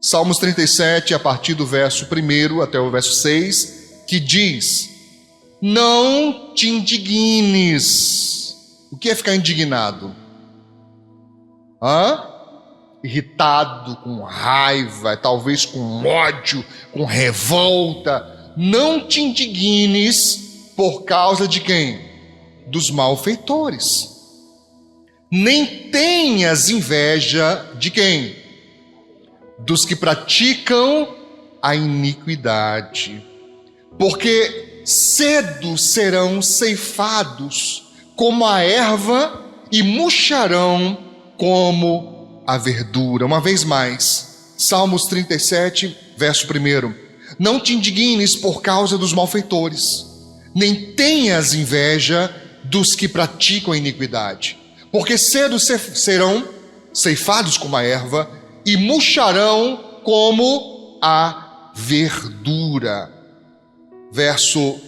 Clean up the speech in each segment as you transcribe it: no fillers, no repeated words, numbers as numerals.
Salmos 37, a partir do verso 1 até o verso 6, que diz: não te indignes. O que é ficar indignado? Irritado, com raiva, talvez com ódio, com revolta. Não te indignes por causa de quem? Dos malfeitores. Nem tenhas inveja de quem? Dos que praticam a iniquidade. Porque cedo serão ceifados como a erva e murcharão como a verdura. Uma vez mais, Salmos 37, verso 1. Não te indignes por causa dos malfeitores, nem tenhas inveja dos que praticam a iniquidade, porque cedo serão ceifados como a erva e murcharão como a verdura. Verso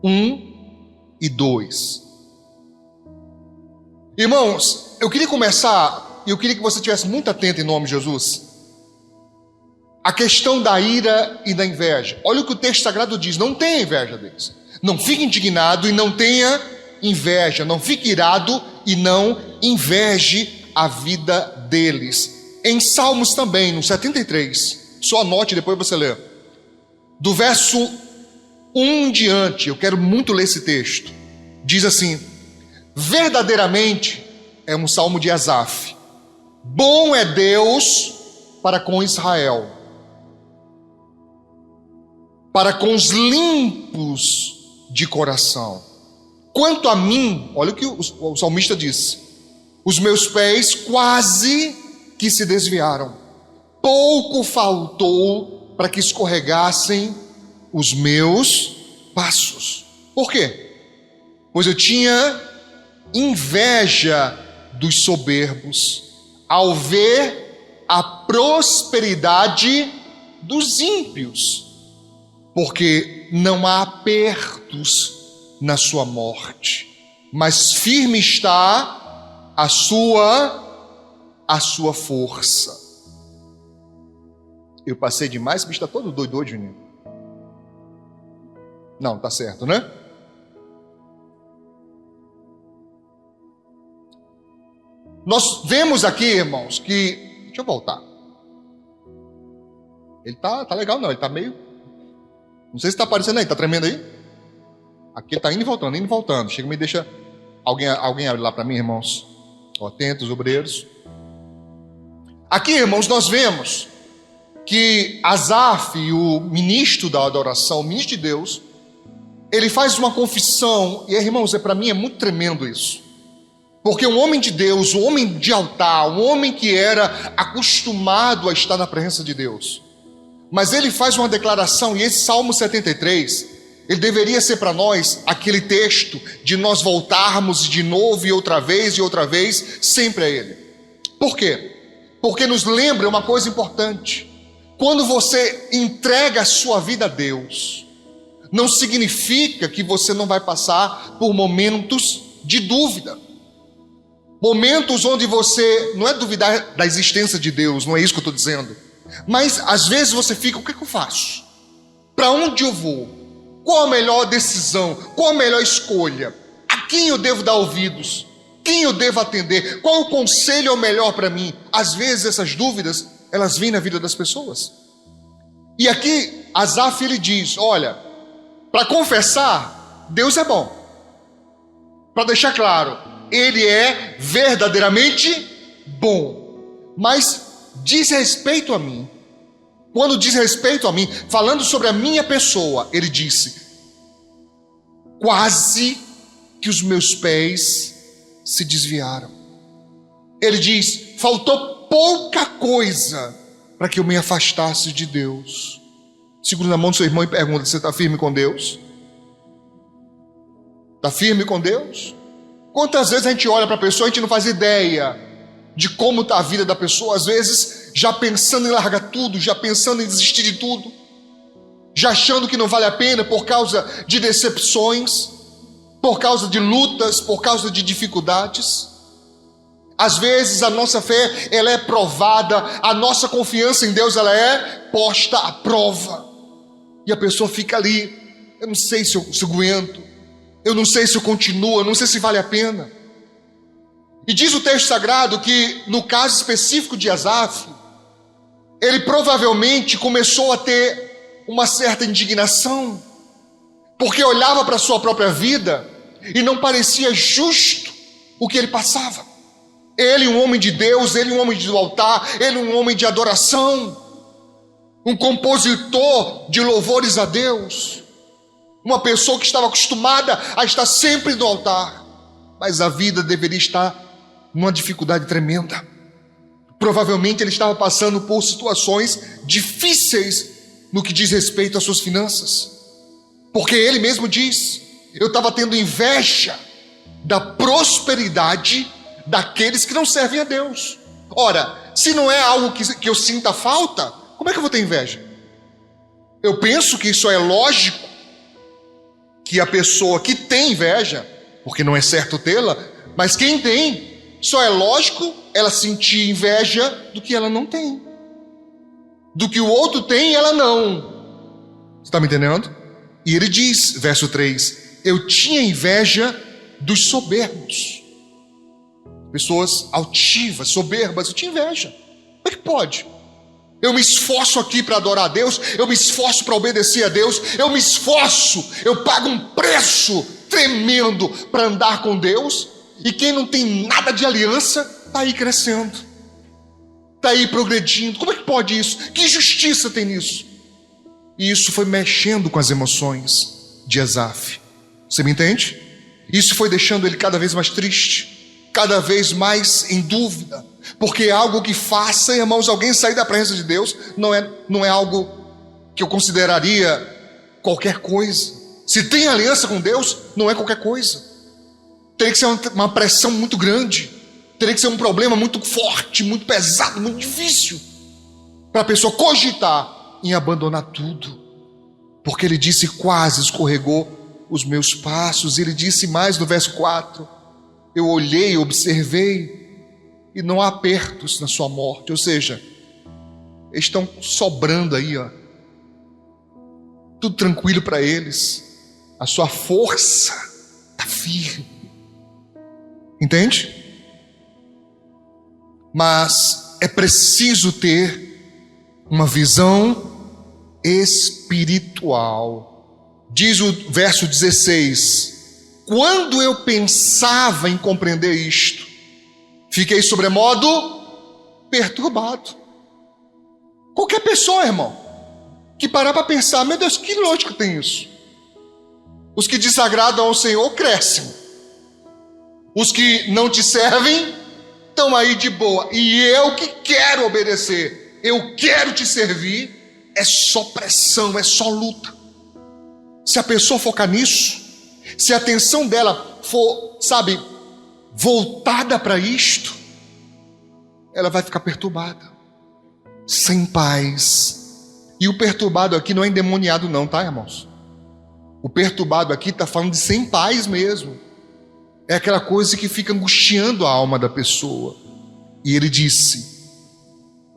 1 e 2. Irmãos, eu queria começar, eu queria que você estivesse muito atento em nome de Jesus, a questão da ira e da inveja. Olha o que o texto sagrado diz: não tenha inveja deles. Não fique indignado e não tenha inveja. Não fique irado e não inveje a vida deles. Em Salmos também, no 73, só anote e depois você lê. Do verso 1 em diante, eu quero muito ler esse texto. Diz assim: verdadeiramente é um salmo de Asaf. Bom é Deus para com Israel, para com os limpos de coração. Quanto a mim, olha o que o salmista diz: os meus pés quase que se desviaram, pouco faltou para que escorregassem os meus passos. Por quê? Pois eu tinha inveja dos soberbos ao ver a prosperidade dos ímpios, porque não há apertos na sua morte, mas firme está a sua força. Eu passei demais, o bicho está todo doido hoje, Juninho. Não, tá certo, né? Nós vemos aqui, irmãos, que... Deixa eu voltar. Ele tá legal não, ele tá meio... Não sei se tá aparecendo aí, tá tremendo aí? Aqui ele tá indo e voltando. Chega e me deixa... Alguém abre lá para mim, irmãos. Atentos, obreiros. Aqui, irmãos, nós vemos que Asaf, o ministro da adoração, o ministro de Deus, ele faz uma confissão, e irmãos, para mim é muito tremendo isso, porque um homem de Deus, um homem de altar, um homem que era acostumado a estar na presença de Deus, mas ele faz uma declaração, e esse Salmo 73, ele deveria ser para nós aquele texto de nós voltarmos de novo e outra vez sempre a ele. Por quê? Porque nos lembra uma coisa importante: quando você entrega a sua vida a Deus, não significa que você não vai passar por momentos de dúvida, momentos onde você não é duvidar da existência de Deus, não é isso que eu estou dizendo, mas às vezes você fica: o que é que eu faço? Para onde eu vou? Qual a melhor decisão? Qual a melhor escolha? A quem eu devo dar ouvidos? Quem eu devo atender? Qual o conselho é o melhor para mim? Às vezes essas dúvidas, elas vêm na vida das pessoas. E aqui Asaf, ele diz: olha, para confessar, Deus é bom. Para deixar claro, Ele é verdadeiramente bom. Mas diz respeito a mim. Quando diz respeito a mim, falando sobre a minha pessoa, ele disse: quase que os meus pés se desviaram. Ele diz: faltou pouca coisa para que eu me afastasse de Deus. Segura na mão do seu irmão e pergunta: você está firme com Deus? Está firme com Deus? Quantas vezes a gente olha para a pessoa e a gente não faz ideia de como está a vida da pessoa, às vezes já pensando em largar tudo, já pensando em desistir de tudo, já achando que não vale a pena por causa de decepções, por causa de lutas, por causa de dificuldades. Às vezes a nossa fé, ela é provada, a nossa confiança em Deus, ela é posta à prova. E a pessoa fica ali, eu não sei se eu aguento, eu não sei se eu continuo, eu não sei se vale a pena. E diz o texto sagrado que, no caso específico de Asaf, ele provavelmente começou a ter uma certa indignação, porque olhava para a sua própria vida e não parecia justo o que ele passava. Ele, um homem de Deus, ele, um homem do altar, ele, um homem de adoração, um compositor de louvores a Deus, uma pessoa que estava acostumada a estar sempre no altar, mas a vida deveria estar numa dificuldade tremenda. Provavelmente ele estava passando por situações difíceis no que diz respeito às suas finanças, porque ele mesmo diz: eu estava tendo inveja da prosperidade daqueles que não servem a Deus. Ora, se não é algo que eu sinta falta, como é que eu vou ter inveja? Eu penso que isso é lógico, que a pessoa que tem inveja, porque não é certo tê-la, mas quem tem, só é lógico ela sentir inveja do que ela não tem, do que o outro tem e ela não. Você está me entendendo? E ele diz, verso 3, eu tinha inveja dos soberbos, pessoas altivas, soberbas, eu tinha inveja. Como é que pode? Eu me esforço aqui para adorar a Deus, eu me esforço para obedecer a Deus, eu me esforço, eu pago um preço tremendo para andar com Deus, e quem não tem nada de aliança está aí crescendo, está aí progredindo. Como é que pode isso? Que injustiça tem nisso? E isso foi mexendo com as emoções de Asaf. Você me entende? Isso foi deixando ele cada vez mais triste, cada vez mais em dúvida, porque é algo que faça, irmãos, alguém sair da presença de Deus, não é algo que eu consideraria qualquer coisa. Se tem aliança com Deus, não é qualquer coisa. Teria que ser uma pressão muito grande, teria que ser um problema muito forte, muito pesado, muito difícil, para a pessoa cogitar em abandonar tudo. Porque ele disse, quase escorregou os meus passos. Ele disse mais no verso 4, eu olhei, observei, e não há apertos na sua morte. Ou seja, eles estão sobrando aí, ó, tudo tranquilo para eles, a sua força está firme. Entende? Mas é preciso ter uma visão espiritual. Diz o verso 16, quando eu pensava em compreender isto, fiquei sobremodo perturbado. Qualquer pessoa, irmão, que parar para pensar, meu Deus, que lógica tem isso? Os que desagradam ao Senhor crescem, os que não te servem estão aí de boa, e eu que quero obedecer, eu quero te servir, é só pressão, é só luta. Se a pessoa focar nisso, se a atenção dela for, voltada para isto, ela vai ficar perturbada, sem paz. E o perturbado aqui não é endemoniado não, tá, irmãos? O perturbado aqui está falando de sem paz mesmo. É aquela coisa que fica angustiando a alma da pessoa. E ele disse,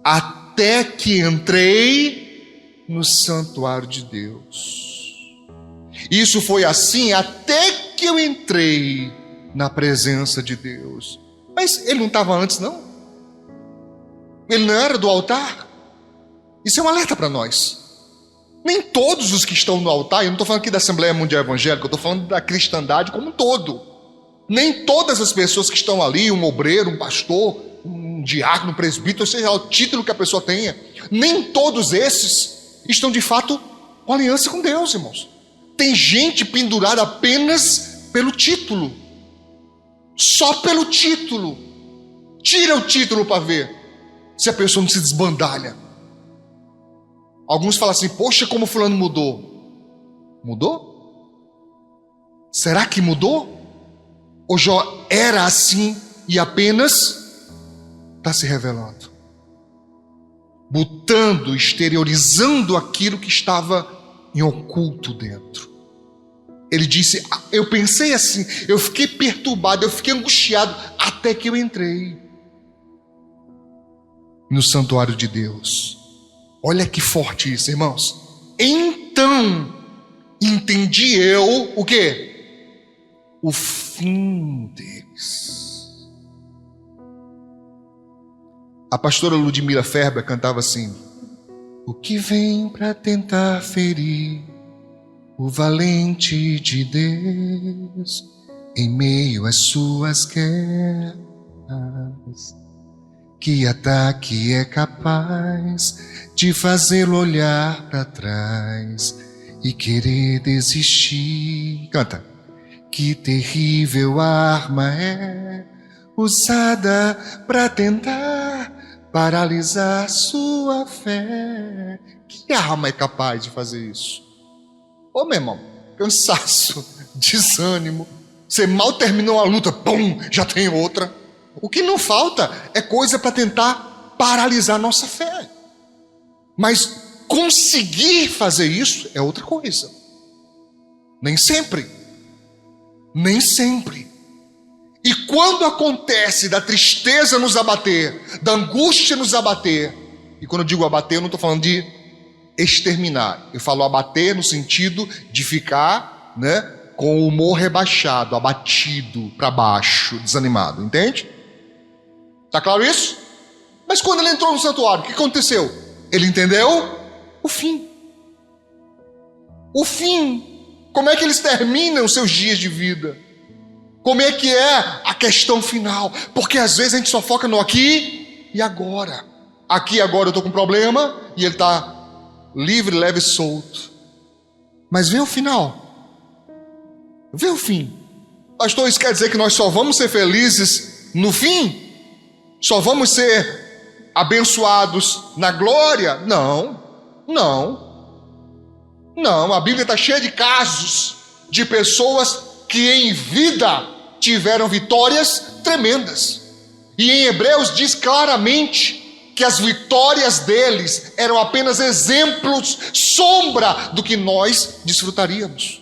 até que entrei no santuário de Deus. Isso foi assim até que eu entrei na presença de Deus. Mas ele não estava antes, não? Ele não era do altar? Isso é um alerta para nós. Nem todos os que estão no altar, eu não estou falando aqui da Assembleia Mundial Evangélica, eu estou falando da cristandade como um todo. Nem todas as pessoas que estão ali, um obreiro, um pastor, um diácono, um presbítero, seja o título que a pessoa tenha, nem todos esses estão de fato com aliança com Deus, irmãos. Tem gente pendurada apenas pelo título, só pelo título. Tira o título para ver se a pessoa não se desbandalha. Alguns falam assim, poxa, como fulano mudou. Mudou? Será que mudou? Ou já era assim e apenas está se revelando, botando, exteriorizando aquilo que estava em oculto dentro. Ele disse, eu pensei assim, eu fiquei perturbado, eu fiquei angustiado até que eu entrei. no santuário de Deus. Olha que forte isso, irmãos. Então entendi eu o quê? O fim deles. A pastora Ludmila Ferber cantava assim: o que vem para tentar ferir o valente de Deus em meio às suas guerras, que ataque é capaz de fazê-lo olhar para trás e querer desistir. Canta. Que terrível arma é usada para tentar paralisar sua fé. Que arma é capaz de fazer isso? Ô, meu irmão, cansaço, desânimo. Você mal terminou a luta, pum, já tem outra. O que não falta é coisa para tentar paralisar nossa fé. Mas conseguir fazer isso é outra coisa. Nem sempre. Nem sempre. E quando acontece da tristeza nos abater, da angústia nos abater, e quando eu digo abater, eu não estou falando de exterminar. Eu falo abater no sentido de ficar, com o humor rebaixado, abatido para baixo, desanimado. Entende? Está claro isso? Mas quando ele entrou no santuário, o que aconteceu? Ele entendeu o fim. O fim. Como é que eles terminam os seus dias de vida? Como é que é a questão final? Porque às vezes a gente só foca no aqui e agora. Aqui e agora eu estou com um problema e ele está livre, leve e solto. Mas vem o final. Vem o fim. Pastor, isso quer dizer que nós só vamos ser felizes no fim? Só vamos ser abençoados na glória? Não, a Bíblia está cheia de casos de pessoas que em vida tiveram vitórias tremendas. E em Hebreus diz claramente que as vitórias deles eram apenas exemplos, sombra do que nós desfrutaríamos.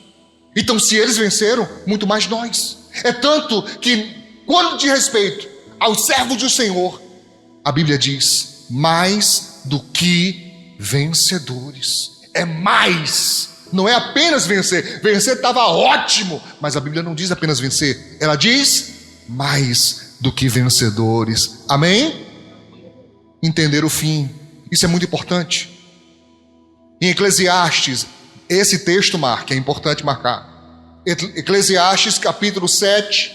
Então, se eles venceram, muito mais nós. É tanto que, quando diz respeito aos servos do Senhor, a Bíblia diz: mais do que vencedores. É mais, não é apenas vencer. Vencer estava ótimo, mas a Bíblia não diz apenas vencer, ela diz mais do que vencedores. Amém? Entender o fim, isso é muito importante. Em Eclesiastes, esse texto marca, é importante marcar. Eclesiastes capítulo 7,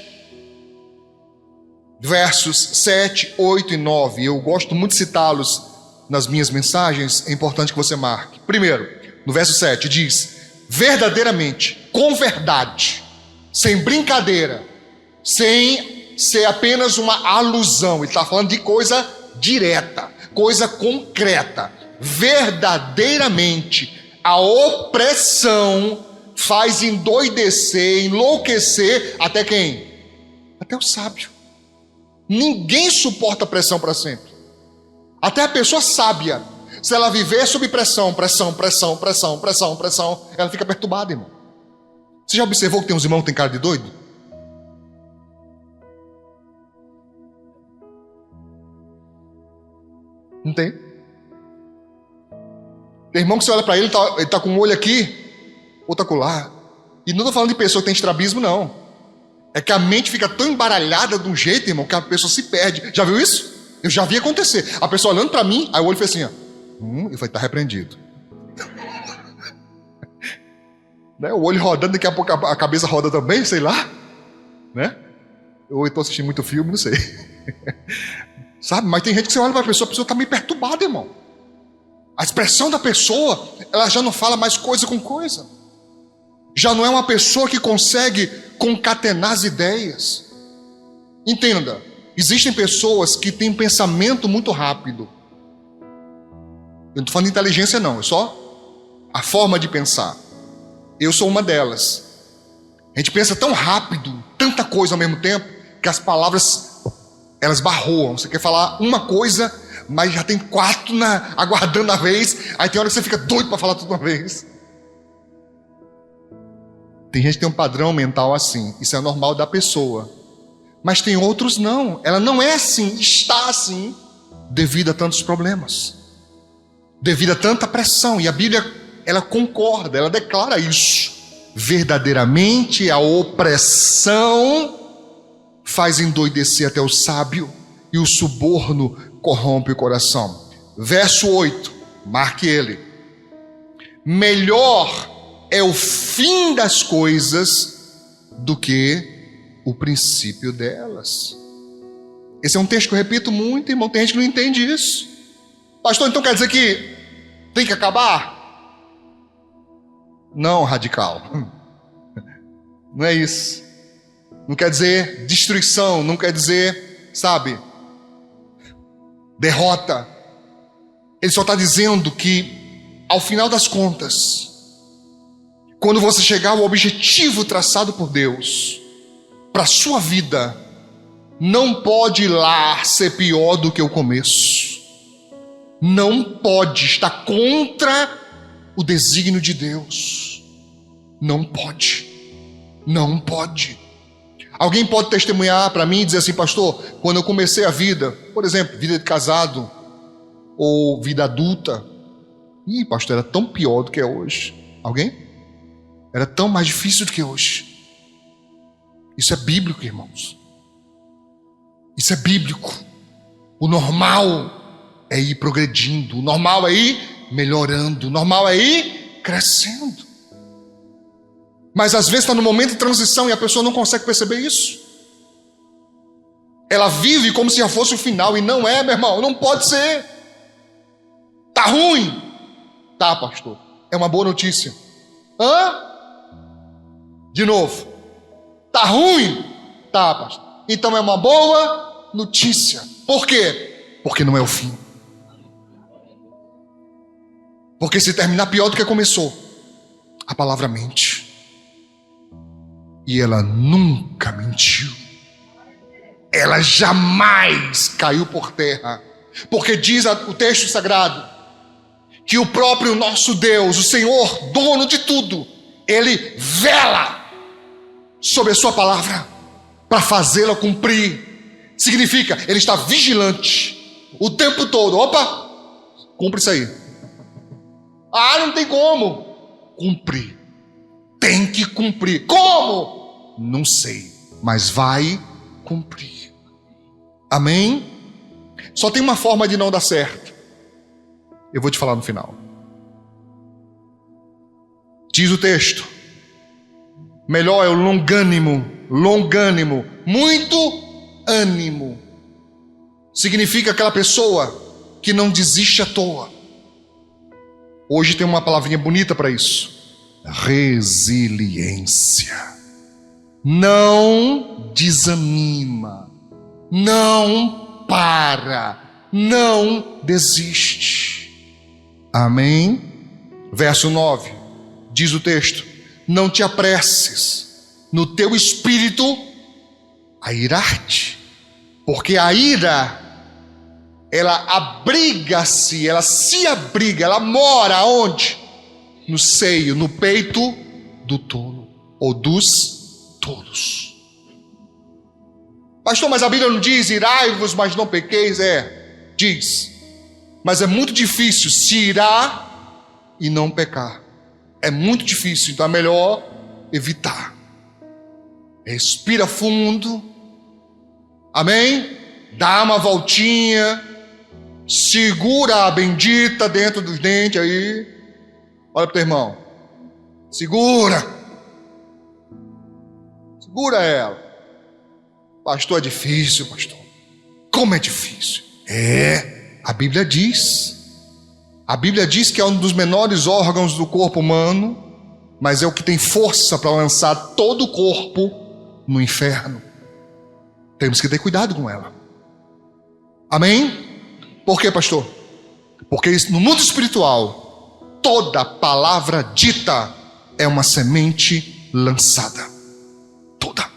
versos 7, 8 e 9. Eu gosto muito de citá-los nas minhas mensagens, é importante que você marque. Primeiro, no verso 7 diz: verdadeiramente, com verdade, sem brincadeira, sem ser apenas uma alusão. Ele está falando de coisa direta, coisa concreta. Verdadeiramente, a opressão faz endoidecer, enlouquecer até quem? Até o sábio. Ninguém suporta pressão para sempre. Até a pessoa sábia, se ela viver sob pressão, ela fica perturbada, irmão. Você já observou que tem uns irmãos que tem cara de doido? Não tem? Tem irmão que você olha para ele, ele tá com um olho aqui, outro acolá. E não estou falando de pessoa que tem estrabismo, não. É que a mente fica tão embaralhada de um jeito, irmão, que a pessoa se perde. Já viu isso? Eu já vi acontecer. A pessoa olhando para mim, aí o olho fez assim, ó. E foi, tá repreendido. Né? O olho rodando, daqui a pouco a cabeça roda também, sei lá. Né? Ou eu estou assistindo muito filme, não sei. Sabe? Mas tem gente que você olha para a pessoa está meio perturbada, irmão. A expressão da pessoa, ela já não fala mais coisa com coisa. Já não é uma pessoa que consegue concatenar as ideias. Entenda, existem pessoas que têm pensamento muito rápido. Eu não estou falando de inteligência não, é só a forma de pensar. Eu sou uma delas. A gente pensa tão rápido, tanta coisa ao mesmo tempo, que as palavras, elas barroam. Você quer falar uma coisa, mas já tem 4 aguardando a vez. Aí tem hora que você fica doido para falar tudo uma vez. Tem gente que tem um padrão mental assim. Isso é normal da pessoa. Mas tem outros não. Ela não é assim, está assim. devido a tantos problemas, devido a tanta pressão. E a Bíblia, ela concorda, ela declara isso. Verdadeiramente a opressão faz endoidecer até o sábio, e o suborno corrompe o coração. Verso 8, marque ele. Melhor é o fim das coisas do que o princípio delas. Esse é um texto que eu repito muito, irmão. Tem gente que não entende isso. Pastor, então quer dizer que tem que acabar? Não, radical. Não é isso. Não quer dizer destruição, não quer dizer, sabe, derrota. Ele só está dizendo que, ao final das contas, quando você chegar ao objetivo traçado por Deus para a sua vida, não pode ir lá ser pior do que o começo. Não pode estar contra o desígnio de Deus. Não pode. Não pode. Alguém pode testemunhar para mim e dizer assim: pastor, quando eu comecei a vida, por exemplo, vida de casado ou vida adulta, pastor, era tão pior do que é hoje. Alguém? Era tão mais difícil do que hoje. Isso é bíblico, irmãos. Isso é bíblico. O normal é ir progredindo, o normal é ir melhorando, o normal é ir crescendo. Mas às vezes está no momento de transição e a pessoa não consegue perceber isso. Ela vive como se já fosse o final, e não é, meu irmão, não pode ser. Tá ruim? Tá, pastor, é uma boa notícia. De novo. Tá ruim? Tá, pastor. Então é uma boa notícia. Por quê? Porque não é o fim. Porque se terminar pior do que começou, a palavra mente. E ela nunca mentiu. Ela jamais caiu por terra. Porque diz o texto sagrado que o próprio nosso Deus, o Senhor, dono de tudo, Ele vela sobre a sua palavra para fazê-la cumprir. Significa, Ele está vigilante o tempo todo. Opa, cumpre isso aí. Não tem como. Cumprir. Tem que cumprir. Como? Não sei, mas vai cumprir. Amém? Só tem uma forma de não dar certo. Eu vou te falar no final. Diz o texto: melhor é o longânimo, muito ânimo. Significa aquela pessoa que não desiste à toa. Hoje tem uma palavrinha bonita para isso: resiliência. Não desanima, não para, não desiste. Amém? Verso 9, diz o texto: não te apresses no teu espírito a irar-te, porque a ira, ela abriga-se, ela se abriga, ela mora onde? No seio, no peito do tolo, ou dos tolos. Pastor, mas a Bíblia não diz irai-vos, mas não pequeis? Diz. Mas é muito difícil se irar e não pecar. É muito difícil, então é melhor evitar. Respira fundo. Amém? Dá uma voltinha. Segura a bendita dentro dos dentes aí. Olha para o teu irmão. Segura ela. Pastor, é difícil, pastor. Como é difícil? A Bíblia diz. A Bíblia diz que é um dos menores órgãos do corpo humano, mas é o que tem força para lançar todo o corpo no inferno. Temos que ter cuidado com ela. Amém? Por quê, pastor? Porque no mundo espiritual, toda palavra dita é uma semente lançada. Toda.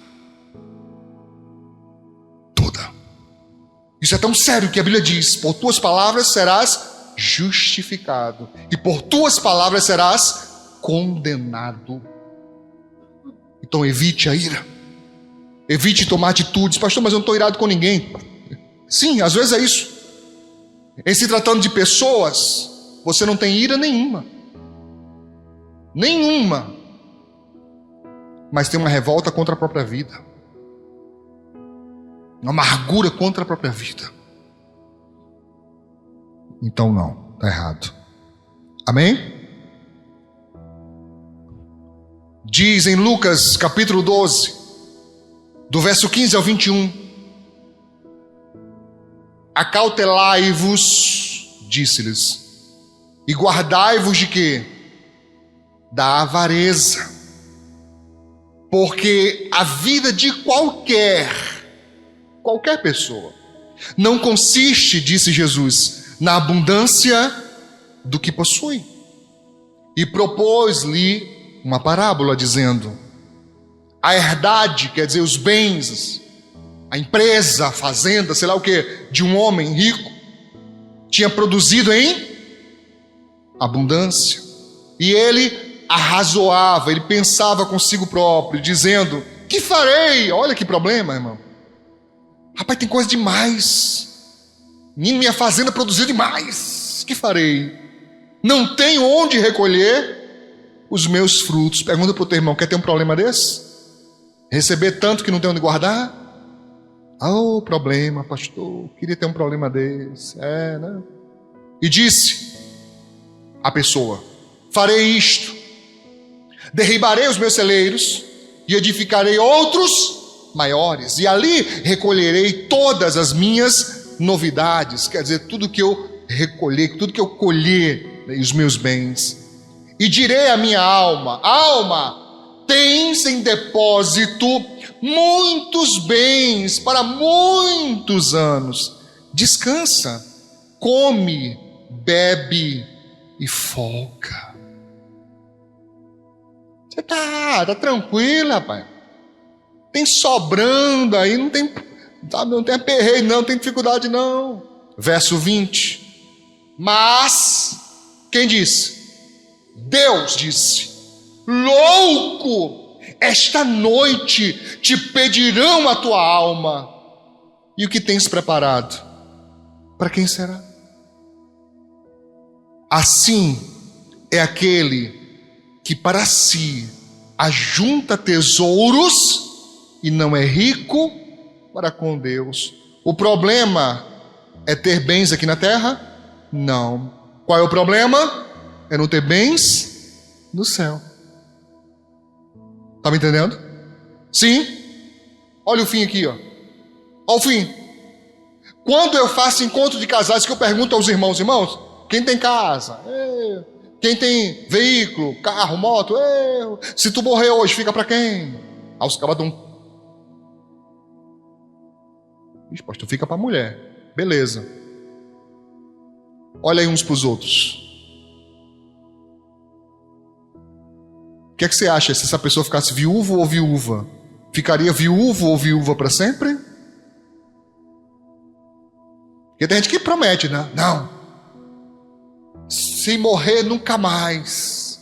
Isso é tão sério que a Bíblia diz: por tuas palavras serás justificado, e por tuas palavras serás condenado. Então evite a ira. Evite tomar atitudes. Pastor, mas eu não estou irado com ninguém. Sim, às vezes é isso. Em se tratando de pessoas, você não tem ira nenhuma. Nenhuma. Mas tem uma revolta contra a própria vida. Uma amargura contra a própria vida. Então não, está errado. Amém? Diz em Lucas capítulo 12, do verso 15 ao 21. Acautelai-vos, disse-lhes, e guardai-vos de quê? Da avareza. Porque a vida de qualquer pessoa, não consiste, disse Jesus, na abundância do que possui. E propôs-lhe uma parábola dizendo: a herdade, quer dizer, os bens, a empresa, a fazenda, sei lá o que, de um homem rico, tinha produzido em abundância. E ele arrazoava, ele pensava consigo próprio, dizendo: que farei? Olha que problema, irmão. Rapaz, tem coisa demais. Minha fazenda produziu demais. Que farei? Não tenho onde recolher os meus frutos. Pergunta para o teu irmão: quer ter um problema desse? Receber tanto que não tem onde guardar? Oh, problema, pastor. Queria ter um problema desse. Né? E disse a pessoa: farei isto, derribarei os meus celeiros e edificarei outros maiores, e ali recolherei todas as minhas novidades, quer dizer, tudo que eu recolher, tudo que eu colher, né, os meus bens. E direi à minha alma: alma, tens em depósito muitos bens para muitos anos. Descansa, come, bebe e folga. Você tá tranquilo, rapaz. Tem sobrando aí, não tem aperreio não, tem dificuldade não. Verso 20. Mas, quem disse? Deus disse: louco, esta noite te pedirão a tua alma. E o que tens preparado? Para quem será? Assim é aquele que para si ajunta tesouros e não é rico para com Deus. O problema é ter bens aqui na terra? Não. Qual é o problema? É não ter bens no céu. Está me entendendo? Sim. Olha o fim aqui, ó. Olha o fim. Quando eu faço encontro de casais, que eu pergunto aos irmãos: irmãos, quem tem casa? Quem tem veículo, carro, moto? Se tu morrer hoje, fica para quem? Aí os cabas dão. Pastor, fica para a mulher. Beleza. Olha aí uns para os outros. O que é que você acha? Se essa pessoa ficasse viúvo ou viúva? Ficaria viúvo ou viúva para sempre? Porque tem gente que promete, né? Não. Se morrer, nunca mais.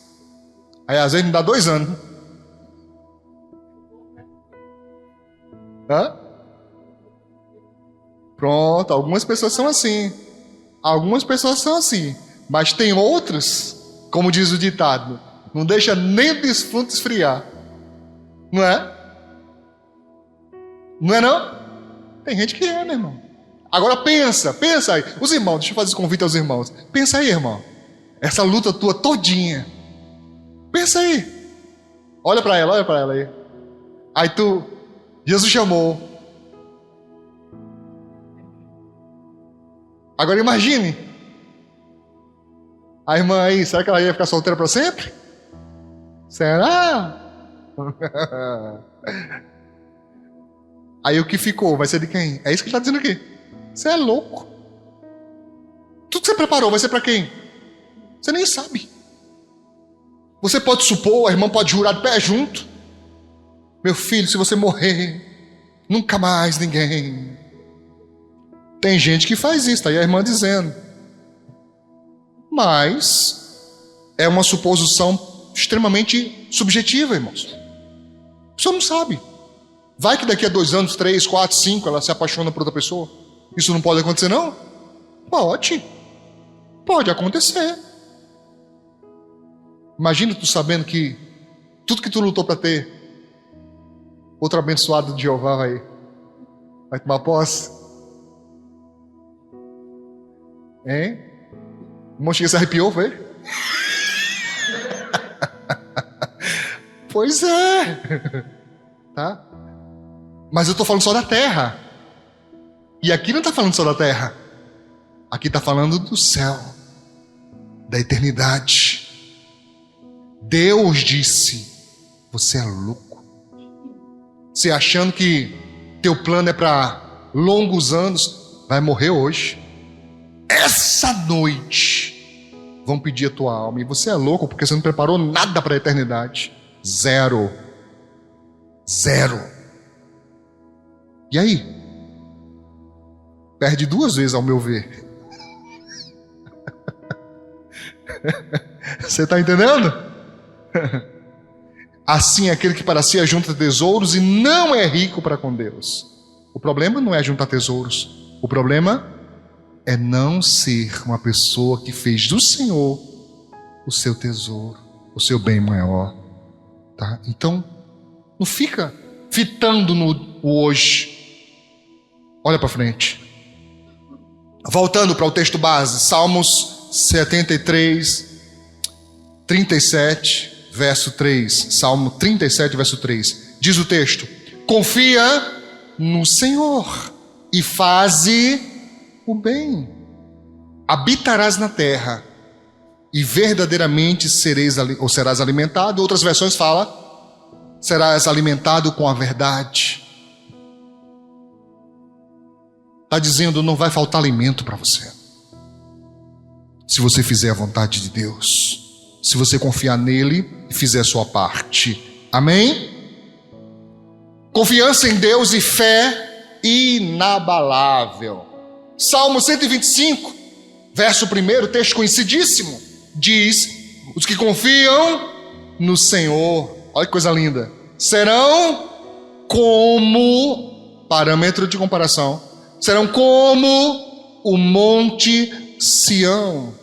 Aí às vezes me dá 2 anos. Hã? Pronto, algumas pessoas são assim. Algumas pessoas são assim. Mas tem outras, como diz o ditado, não deixa nem o defunto esfriar. Não é? Não é não? Tem gente que é, meu irmão. Agora pensa aí. Os irmãos, deixa eu fazer esse convite aos irmãos. Pensa aí, irmão. Essa luta tua todinha. Pensa aí. Olha para ela aí. Aí Jesus chamou. Agora imagine. A irmã aí, será que ela ia ficar solteira para sempre? Será? Aí o que ficou vai ser de quem? É isso que ele está dizendo aqui. Você é louco. Tudo que você preparou vai ser para quem? Você nem sabe. Você pode supor, a irmã pode jurar de pé junto: meu filho, se você morrer, nunca mais ninguém. Tem gente que faz isso, está aí a irmã dizendo. Mas é uma suposição extremamente subjetiva, irmãos. A pessoa não sabe. Vai que daqui a 2 anos, 3, 4, 5, ela se apaixona por outra pessoa. Isso não pode acontecer, não? Pode acontecer. Imagina tu sabendo que tudo que tu lutou para ter, outro abençoado de Jeová vai tomar posse. Hein? O irmão chega e se arrepiou, foi? Pois é. Tá? Mas eu estou falando só da terra. E aqui não está falando só da terra. Aqui está falando do céu, da eternidade. Deus disse: você é louco. Você achando que teu plano é para longos anos, vai morrer hoje. Essa noite vão pedir a tua alma. E você é louco porque você não preparou nada para a eternidade. Zero. E aí? Perde 2 vezes, ao meu ver. Você está entendendo? Assim, aquele que para si ajunta tesouros e não é rico para com Deus. O problema não é juntar tesouros. O problema é não ser uma pessoa que fez do Senhor o seu tesouro, o seu bem maior. Tá? Então, não fica fitando no hoje. Olha para frente. Voltando para o texto base, Salmos 73, 37, verso 3. Salmo 37, verso 3. Diz o texto: confia no Senhor e faze o bem. Habitarás na terra e verdadeiramente serás alimentado. Outras versões falam: serás alimentado com a verdade. Está dizendo, não vai faltar alimento para você. Se você fizer a vontade de Deus. Se você confiar nele e fizer a sua parte. Amém? Confiança em Deus e fé inabalável. Salmo 125, verso 1, texto conhecidíssimo. Diz: os que confiam no Senhor, olha que coisa linda, serão como, parâmetro de comparação, serão como o monte Sião,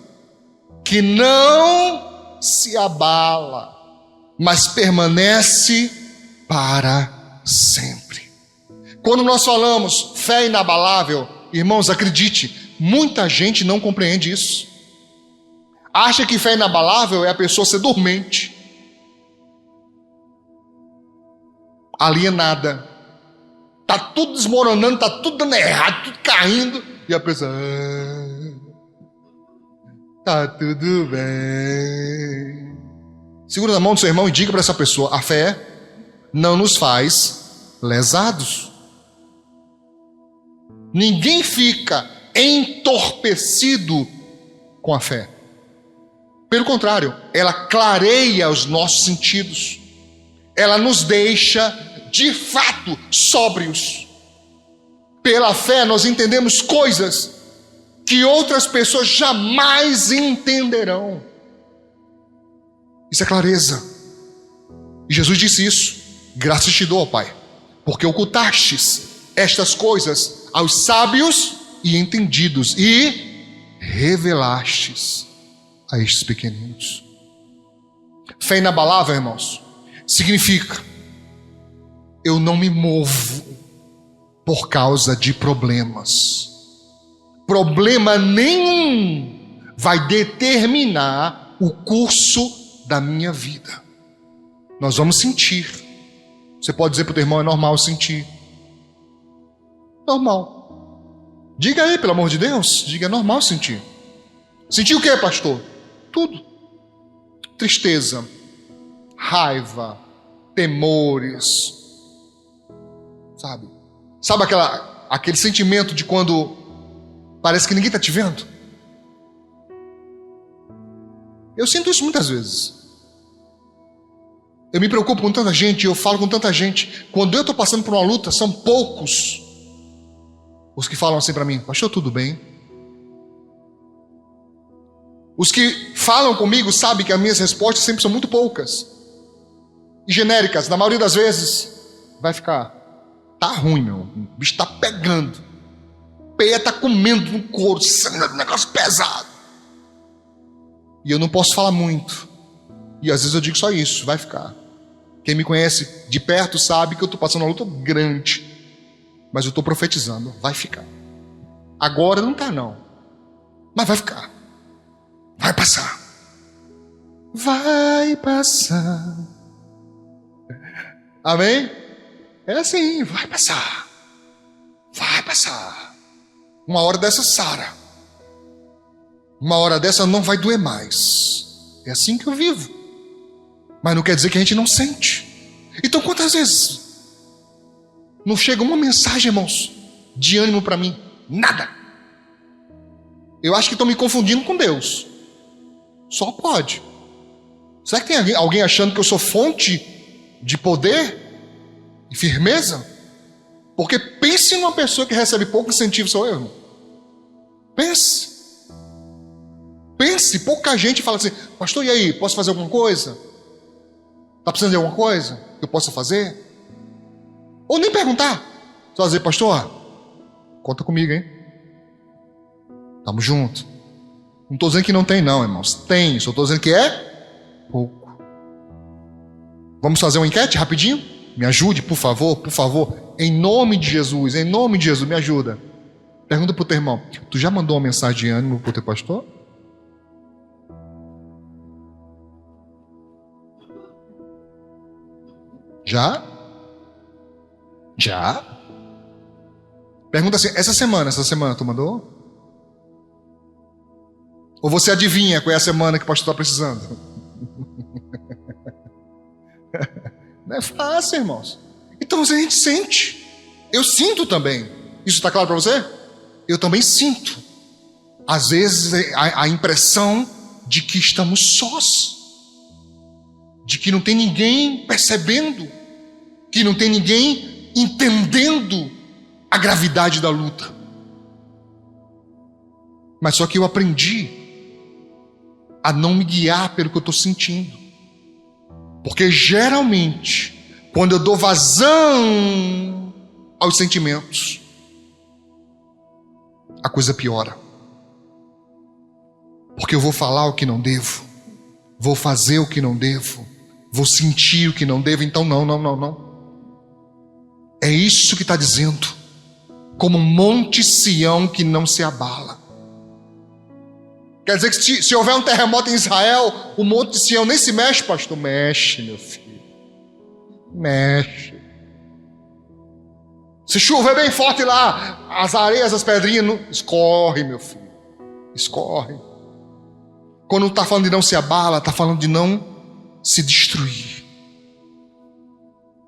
que não se abala, mas permanece para sempre. Quando nós falamos fé inabalável, irmãos, acredite, muita gente não compreende isso. Acha que fé inabalável é a pessoa ser dormente, alienada. Tá tudo desmoronando, tá tudo dando errado, tudo caindo. E a pessoa, tá tudo bem. Segura na mão do seu irmão e diga para essa pessoa: a fé não nos faz lesados. Ninguém fica entorpecido com a fé. Pelo contrário, ela clareia os nossos sentidos. Ela nos deixa, de fato, sóbrios. Pela fé nós entendemos coisas que outras pessoas jamais entenderão. Isso é clareza. E Jesus disse isso: graças te dou, ó Pai, porque ocultastes estas coisas aos sábios e entendidos e revelastes a estes pequeninos. Fé inabalável, irmãos, significa: eu não me movo por causa de problemas. Problema nenhum vai determinar o curso da minha vida. Nós vamos sentir. Você pode dizer para o teu irmão: é normal sentir. Normal. Diga aí, pelo amor de Deus. Diga: é normal sentir. Sentir o que, pastor? Tudo. Tristeza, raiva, temores. Sabe aquele sentimento de quando parece que ninguém está te vendo? Eu sinto isso muitas vezes. Eu me preocupo com tanta gente, eu falo com tanta gente. Quando eu estou passando por uma luta, são poucos os que falam assim para mim: pastor, tudo bem? Os que falam comigo sabem que as minhas respostas sempre são muito poucas e genéricas. Na maioria das vezes vai ficar: tá ruim, meu, o bicho tá pegando. pé está comendo no couro, negócio pesado. E eu não posso falar muito. E às vezes eu digo só isso, vai ficar. Quem me conhece de perto sabe que eu estou passando uma luta grande. Mas eu estou profetizando, vai ficar. Agora não está não. Mas vai ficar. Vai passar. Vai passar. Amém? É assim, vai passar. Vai passar. Uma hora dessa sara. Uma hora dessa não vai doer mais. É assim que eu vivo. Mas não quer dizer que a gente não sente. Então quantas vezes não chega uma mensagem, irmãos, de ânimo para mim? Nada. Eu acho que estão me confundindo com Deus. Só pode. Será que tem alguém achando que eu sou fonte de poder e firmeza? Porque pense numa pessoa que recebe pouco incentivo, sou eu, irmão. Pense. Pense, pouca gente fala assim, pastor, e aí, posso fazer alguma coisa? Está precisando de alguma coisa que eu possa fazer? Ou nem perguntar. Só dizer, pastor, conta comigo, hein? Tamo junto. Não estou dizendo que não tem não, irmãos. Tem, só estou dizendo que é pouco. Vamos fazer uma enquete rapidinho? Me ajude, por favor, por favor. Em nome de Jesus, me ajuda. Pergunta para o teu irmão, tu já mandou uma mensagem de ânimo para o teu pastor? Já? Já? Pergunta assim, essa semana tu mandou? Ou você adivinha qual é a semana que o pastor está precisando? Não é fácil, irmãos. Então a gente sente. Eu sinto também. Isso está claro para você? Eu também sinto. Às vezes a impressão de que estamos sós. De que não tem ninguém percebendo. Que não tem ninguém entendendo a gravidade da luta. Mas só que eu aprendi a não me guiar pelo que eu estou sentindo. Porque geralmente, quando eu dou vazão aos sentimentos, a coisa piora. Porque eu vou falar o que não devo, vou fazer o que não devo, vou sentir o que não devo. Então não. É isso que está dizendo. Como um monte Sião que não se abala. Quer dizer que se houver um terremoto em Israel, o monte de Sião nem se mexe, pastor. Mexe, meu filho. Mexe. Se chover bem forte lá, as areias, as pedrinhas, não... escorre, meu filho. Escorre. Quando está falando de não se abala, está falando de não se destruir.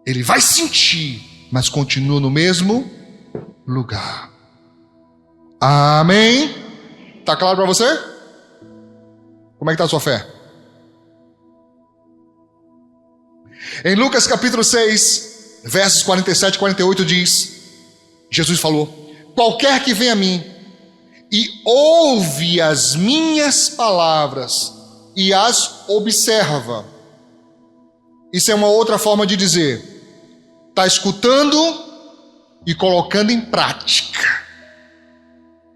Ele vai sentir, mas continua no mesmo lugar. Amém? Está claro para você? Como é que está a sua fé? Em Lucas capítulo 6, versos 47 e 48 diz, Jesus falou, qualquer que vem a mim e ouve as minhas palavras e as observa. Isso é uma outra forma de dizer, está escutando e colocando em prática.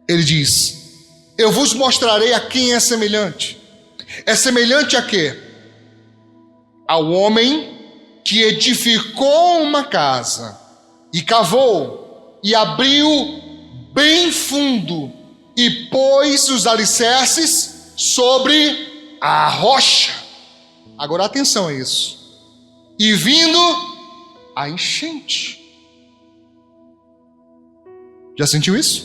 Ele diz, eu vos mostrarei a quem é semelhante. É semelhante a quê? Ao homem que edificou uma casa e cavou e abriu bem fundo e pôs os alicerces sobre a rocha. Agora atenção a isso. E vindo a enchente. Já sentiu isso?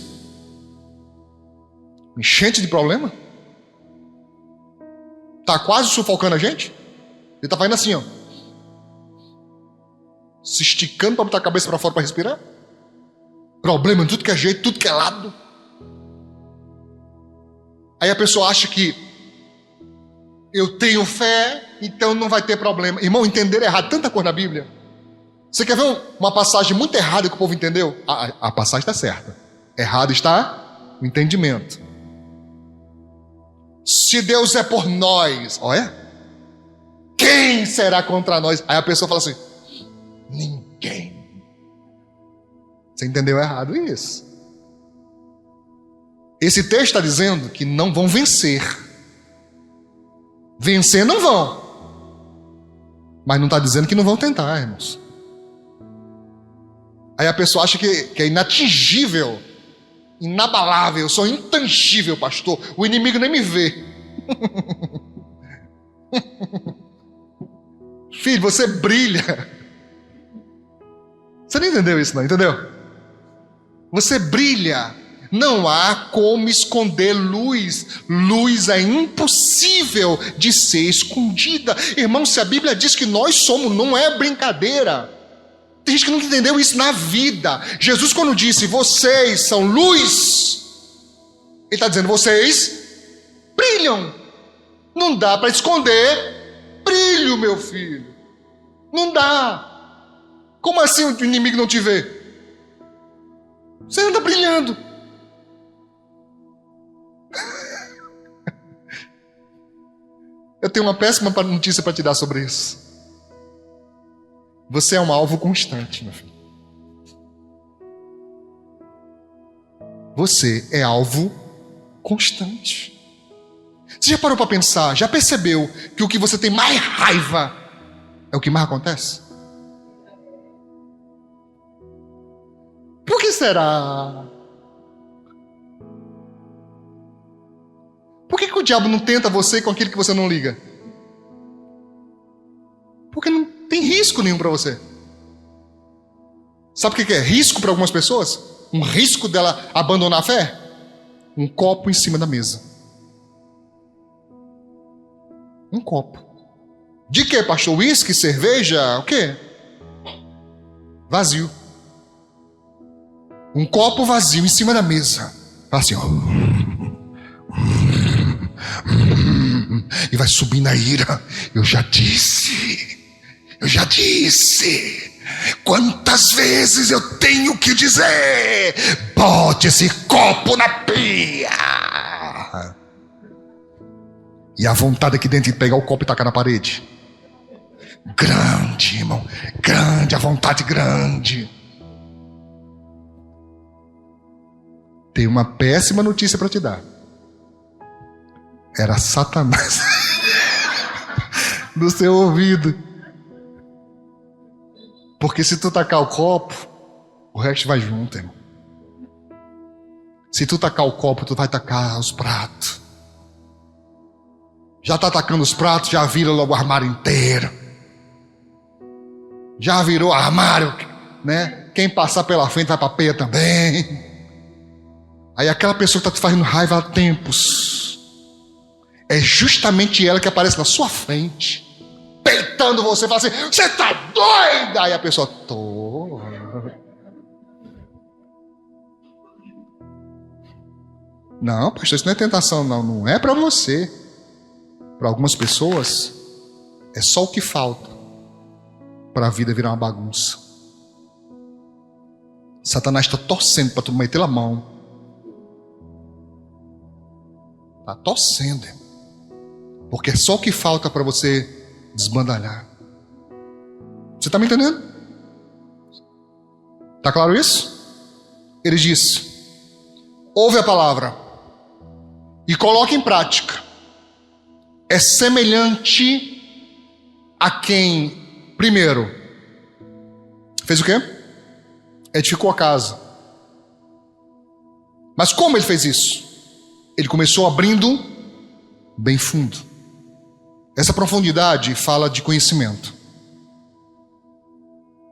Enchente de problema? Está quase sufocando a gente? Ele está fazendo assim, ó. Se esticando para botar a cabeça para fora para respirar. Problema de tudo que é jeito, tudo que é lado. Aí a pessoa acha que eu tenho fé, então não vai ter problema. Irmão, entender errado tanta coisa na Bíblia. Você quer ver uma passagem muito errada que o povo entendeu? A passagem está certa. Errado está o entendimento. Se Deus é por nós, olha, quem será contra nós? Aí a pessoa fala assim, ninguém. Você entendeu errado isso. Esse texto está dizendo que não vão vencer. Vencer não vão. Mas não está dizendo que não vão tentar, irmãos. Aí a pessoa acha que é inatingível, inabalável, eu sou intangível, pastor. O inimigo nem me vê. Filho, você brilha. Você não entendeu isso, não? Entendeu? Você brilha. Não há como esconder luz. Luz é impossível de ser escondida. Irmão, se a Bíblia diz que nós somos, não é brincadeira. Tem gente que não entendeu isso na vida. Jesus, quando disse, vocês são luz, Ele está dizendo, vocês brilham. Não dá para esconder brilho, meu filho. Não dá. Como assim o inimigo não te vê? Você anda brilhando. Eu tenho uma péssima notícia para te dar sobre isso. Você é um alvo constante, meu filho. Você é alvo constante. Você já parou para pensar, já percebeu que o que você tem mais raiva é o que mais acontece? Por que será? Por que o diabo não tenta você com aquilo que você não liga? Porque não tem risco nenhum para você. Sabe o que é risco para algumas pessoas? Um risco dela abandonar a fé? Um copo em cima da mesa. Um copo. De quê, pastor? Uísque, cerveja, o quê? Vazio. Um copo vazio em cima da mesa. Assim, ó. E vai subir na ira. Eu já disse. Quantas vezes eu tenho que dizer? Bote esse copo na pia. E a vontade aqui dentro de pegar o copo e tacar na parede. Grande, irmão. Grande, a vontade grande. Tem uma péssima notícia para te dar. Era Satanás no seu ouvido. Porque se tu tacar o copo, o resto vai junto, irmão. Se tu tacar o copo, tu vai tacar os pratos. Já tá atacando os pratos, já vira logo o armário inteiro. Já virou armário, né? Quem passar pela frente vai pra peia também. Aí aquela pessoa que tá te fazendo raiva há tempos, é justamente ela que aparece na sua frente, peitando você, fala assim, você tá doida? Aí a pessoa, tô. Não, pastor, isso não é tentação, não. Não é para você. Para algumas pessoas, é só o que falta para a vida virar uma bagunça. Satanás está torcendo para tu meter a mão. Está torcendo. Porque é só o que falta para você desbandalhar. Você está me entendendo? Está claro isso? Ele disse, ouve a palavra e coloque em prática. É semelhante a quem, primeiro, fez o quê? Edificou a casa. Mas como ele fez isso? Ele começou abrindo bem fundo. Essa profundidade fala de conhecimento.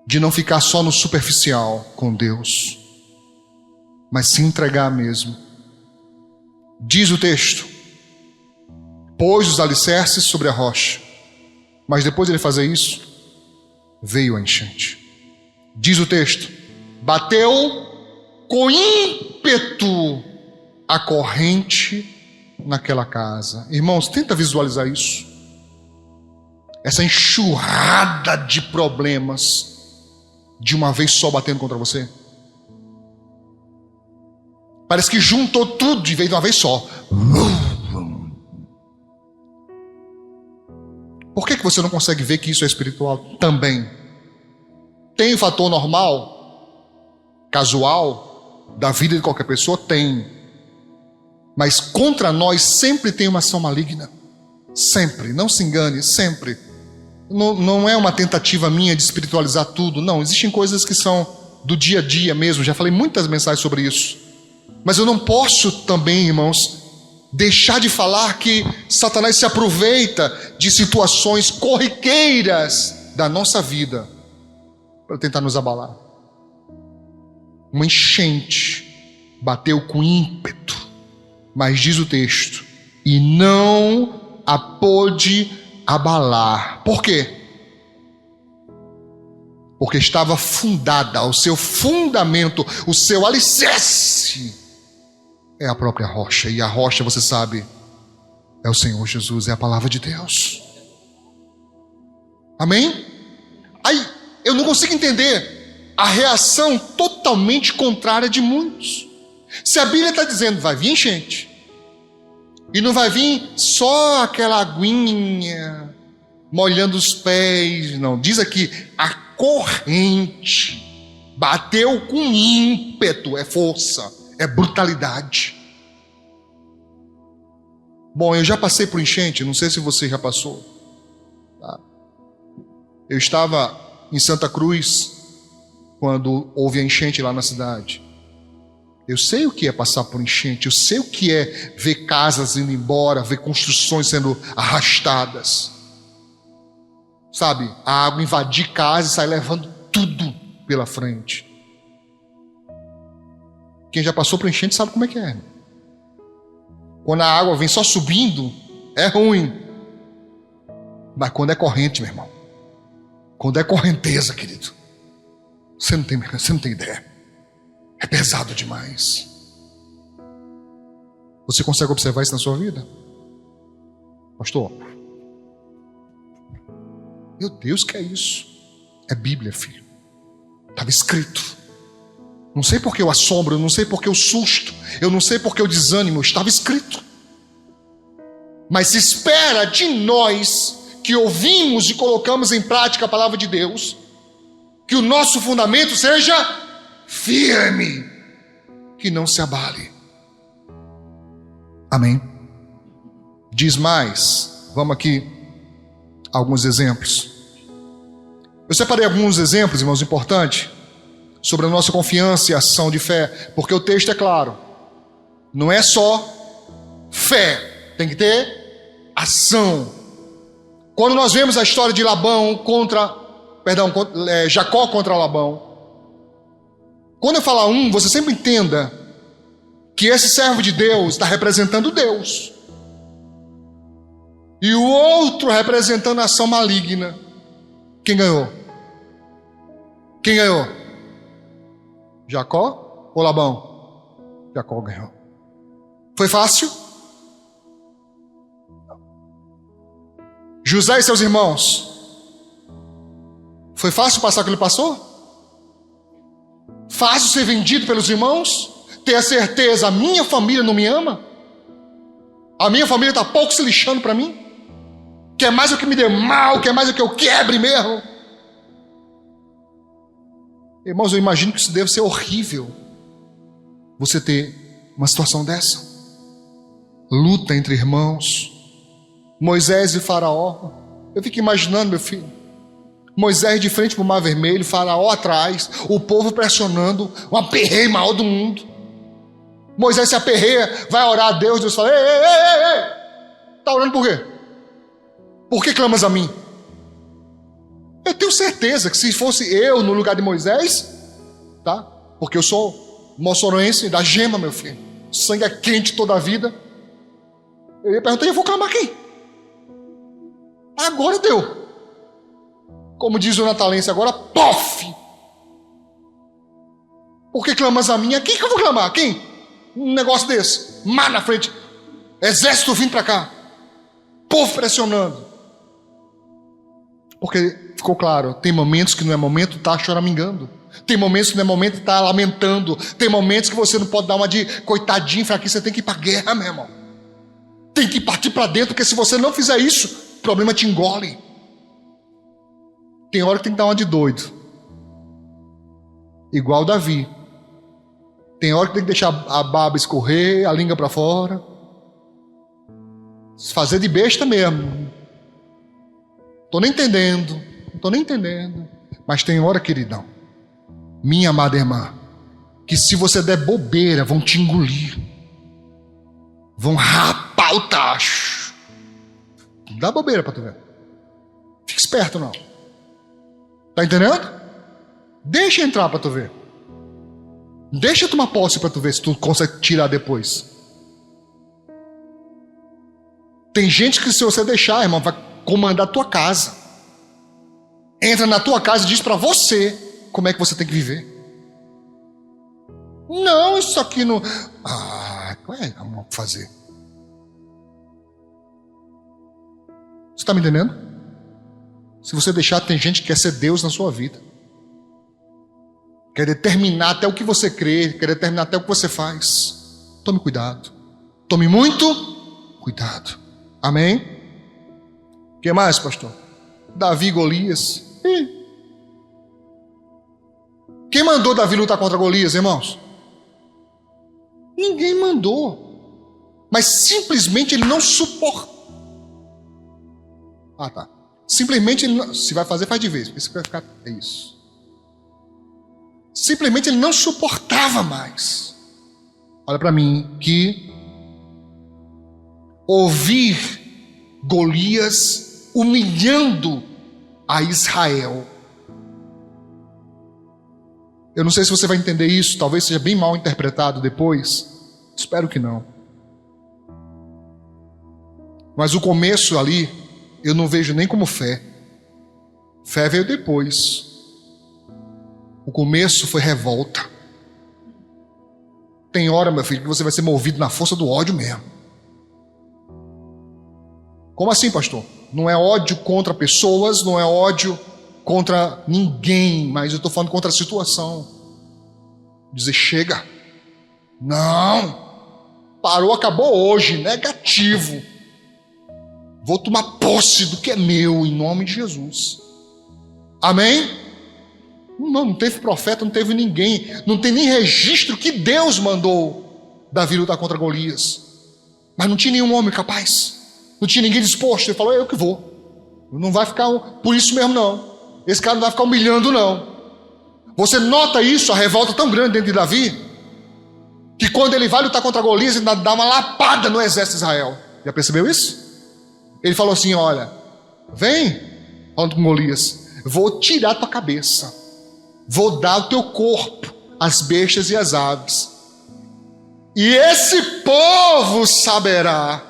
De não ficar só no superficial com Deus, mas se entregar mesmo. Diz o texto, pôs os alicerces sobre a rocha, mas depois de ele fazer isso, veio a enchente. Diz o texto, bateu com ímpeto a corrente naquela casa. Irmãos, tenta visualizar isso. Essa enxurrada de problemas de uma vez só batendo contra você. Parece que juntou tudo e veio de uma vez só. Por que você não consegue ver que isso é espiritual também? Tem o fator normal, casual, da vida de qualquer pessoa? Tem. Mas contra nós sempre tem uma ação maligna. Sempre, não se engane, sempre. Não é uma tentativa minha de espiritualizar tudo, não. Existem coisas que são do dia a dia mesmo, já falei muitas mensagens sobre isso. Mas eu não posso também, irmãos, deixar de falar que Satanás se aproveita de situações corriqueiras da nossa vida para tentar nos abalar. Uma enchente bateu com ímpeto, mas diz o texto, e não a pôde abalar. Por quê? Porque estava fundada, o seu fundamento, o seu alicerce é a própria rocha. E a rocha, você sabe, é o Senhor Jesus, é a palavra de Deus. Amém? Aí, eu não consigo entender a reação totalmente contrária de muitos. Se a Bíblia está dizendo, vai vir enchente, e não vai vir só aquela aguinha molhando os pés, não. Diz aqui, a corrente bateu com ímpeto, é força, é brutalidade. Bom, eu já passei por enchente, não sei se você já passou. Tá? Eu estava em Santa Cruz quando houve a enchente lá na cidade. Eu sei o que é passar por enchente, eu sei o que é ver casas indo embora, ver construções sendo arrastadas. Sabe, a água invadir casa e sair levando tudo pela frente. Quem já passou por enchente sabe como é que é. Quando a água vem só subindo, é ruim. Mas quando é corrente, meu irmão, quando é correnteza, querido, você não tem ideia. É pesado demais. Você consegue observar isso na sua vida? Pastor, meu Deus, que é isso? É Bíblia, filho. Estava escrito. Não sei porque o assombro, eu não sei porque o susto, eu não sei porque o desânimo, estava escrito. Mas se espera de nós que ouvimos e colocamos em prática a palavra de Deus, que o nosso fundamento seja firme, que não se abale. Amém? Diz mais, vamos aqui alguns exemplos. Eu separei alguns exemplos, irmãos, importantes, sobre a nossa confiança e ação de fé, porque o texto é claro, não é só fé, tem que ter ação. Quando nós vemos a história de Jacó contra Labão, quando eu falar você sempre entenda que esse servo de Deus está representando Deus, e o outro representando a ação maligna. Quem ganhou? Quem ganhou? Jacó ou Labão? Jacó ganhou. Foi fácil? José e seus irmãos, foi fácil passar o que ele passou? Fácil ser vendido pelos irmãos? Ter a certeza, a minha família não me ama? A minha família está pouco se lixando para mim? Quer mais o que me dê mal? Quer mais o que eu quebre mesmo? Irmãos, eu imagino que isso deve ser horrível, você ter uma situação dessa. Luta entre irmãos, Moisés e Faraó. Eu fico imaginando, meu filho, Moisés de frente para o Mar Vermelho, Faraó atrás, o povo pressionando, um aperreio maior do mundo. Moisés se aperreia, vai orar a Deus, Deus fala, ei, está orando por quê? Por que clamas a mim? Eu tenho certeza que se fosse eu no lugar de Moisés, tá? Porque eu sou moçoroense da gema, meu filho, sangue é quente toda a vida, eu ia perguntar, eu vou clamar quem? Agora deu. Como diz o natalense agora, pof! Por que clamas a mim? A quem que eu vou clamar? Quem? Um negócio desse, mar na frente, exército vindo para cá, povo pressionando. Porque ficou claro, tem momentos que não é momento de estar choramingando, tem momentos que não é momento de estar lamentando, tem momentos que você não pode dar uma de coitadinho, fraquinho, você tem que ir para a guerra, meu irmão. Tem que partir para dentro, porque se você não fizer isso, o problema te engole. Tem hora que tem que dar uma de doido, igual Davi. Tem hora que tem que deixar a baba escorrer, a língua para fora. Se fazer de besta mesmo. Tô nem entendendo. Não estou nem entendendo. Mas tem hora, queridão, minha amada irmã, que se você der bobeira, vão te engolir. Vão rapar o tacho. Não dá bobeira para tu ver. Fica esperto, não. Tá entendendo? Deixa entrar para tu ver. Deixa tomar posse para tu ver se tu consegue tirar depois. Tem gente que se você deixar, irmão, vai comandar a tua casa. Entra na tua casa e diz para você como é que você tem que viver. Não, isso aqui não... qual é? Vamos fazer. Você está me entendendo? Se você deixar, tem gente que quer ser Deus na sua vida. Quer determinar até o que você crê, quer determinar até o que você faz. Tome cuidado. Tome muito cuidado. Amém? O que mais, pastor? Davi e Golias. Quem mandou Davi lutar contra Golias, irmãos? Ninguém mandou. Mas simplesmente ele não suportou. Tá. Simplesmente ele não... Se vai fazer, faz de vez. Porque isso vai ficar... É isso. Simplesmente ele não suportava mais. Olha para mim que ouvir Golias humilhando a Israel. Eu não sei se você vai entender isso, talvez seja bem mal interpretado depois. Espero que não. Mas o começo ali, eu não vejo nem como fé. Fé veio depois. O começo foi revolta. Tem hora, meu filho, que você vai ser movido na força do ódio mesmo. Como assim, pastor? Não é ódio contra pessoas, não é ódio contra ninguém, mas eu estou falando contra a situação. Dizer, chega. Não. Parou, acabou hoje. Negativo. Vou tomar posse do que é meu, em nome de Jesus. Amém? Não teve profeta, não teve ninguém. Não tem nem registro que Deus mandou Davi lutar contra Golias. Mas não tinha nenhum homem capaz. Não tinha ninguém disposto. Ele falou, eu que vou. Não vai ficar por isso mesmo, não. Esse cara não vai ficar humilhando, não. Você nota isso, a revolta tão grande dentro de Davi, que quando ele vai lutar contra Golias, ele dá uma lapada no exército de Israel. Já percebeu isso? Ele falou assim, olha, vem, falando com Golias, vou tirar tua cabeça, vou dar o teu corpo às bestas e às aves, e esse povo saberá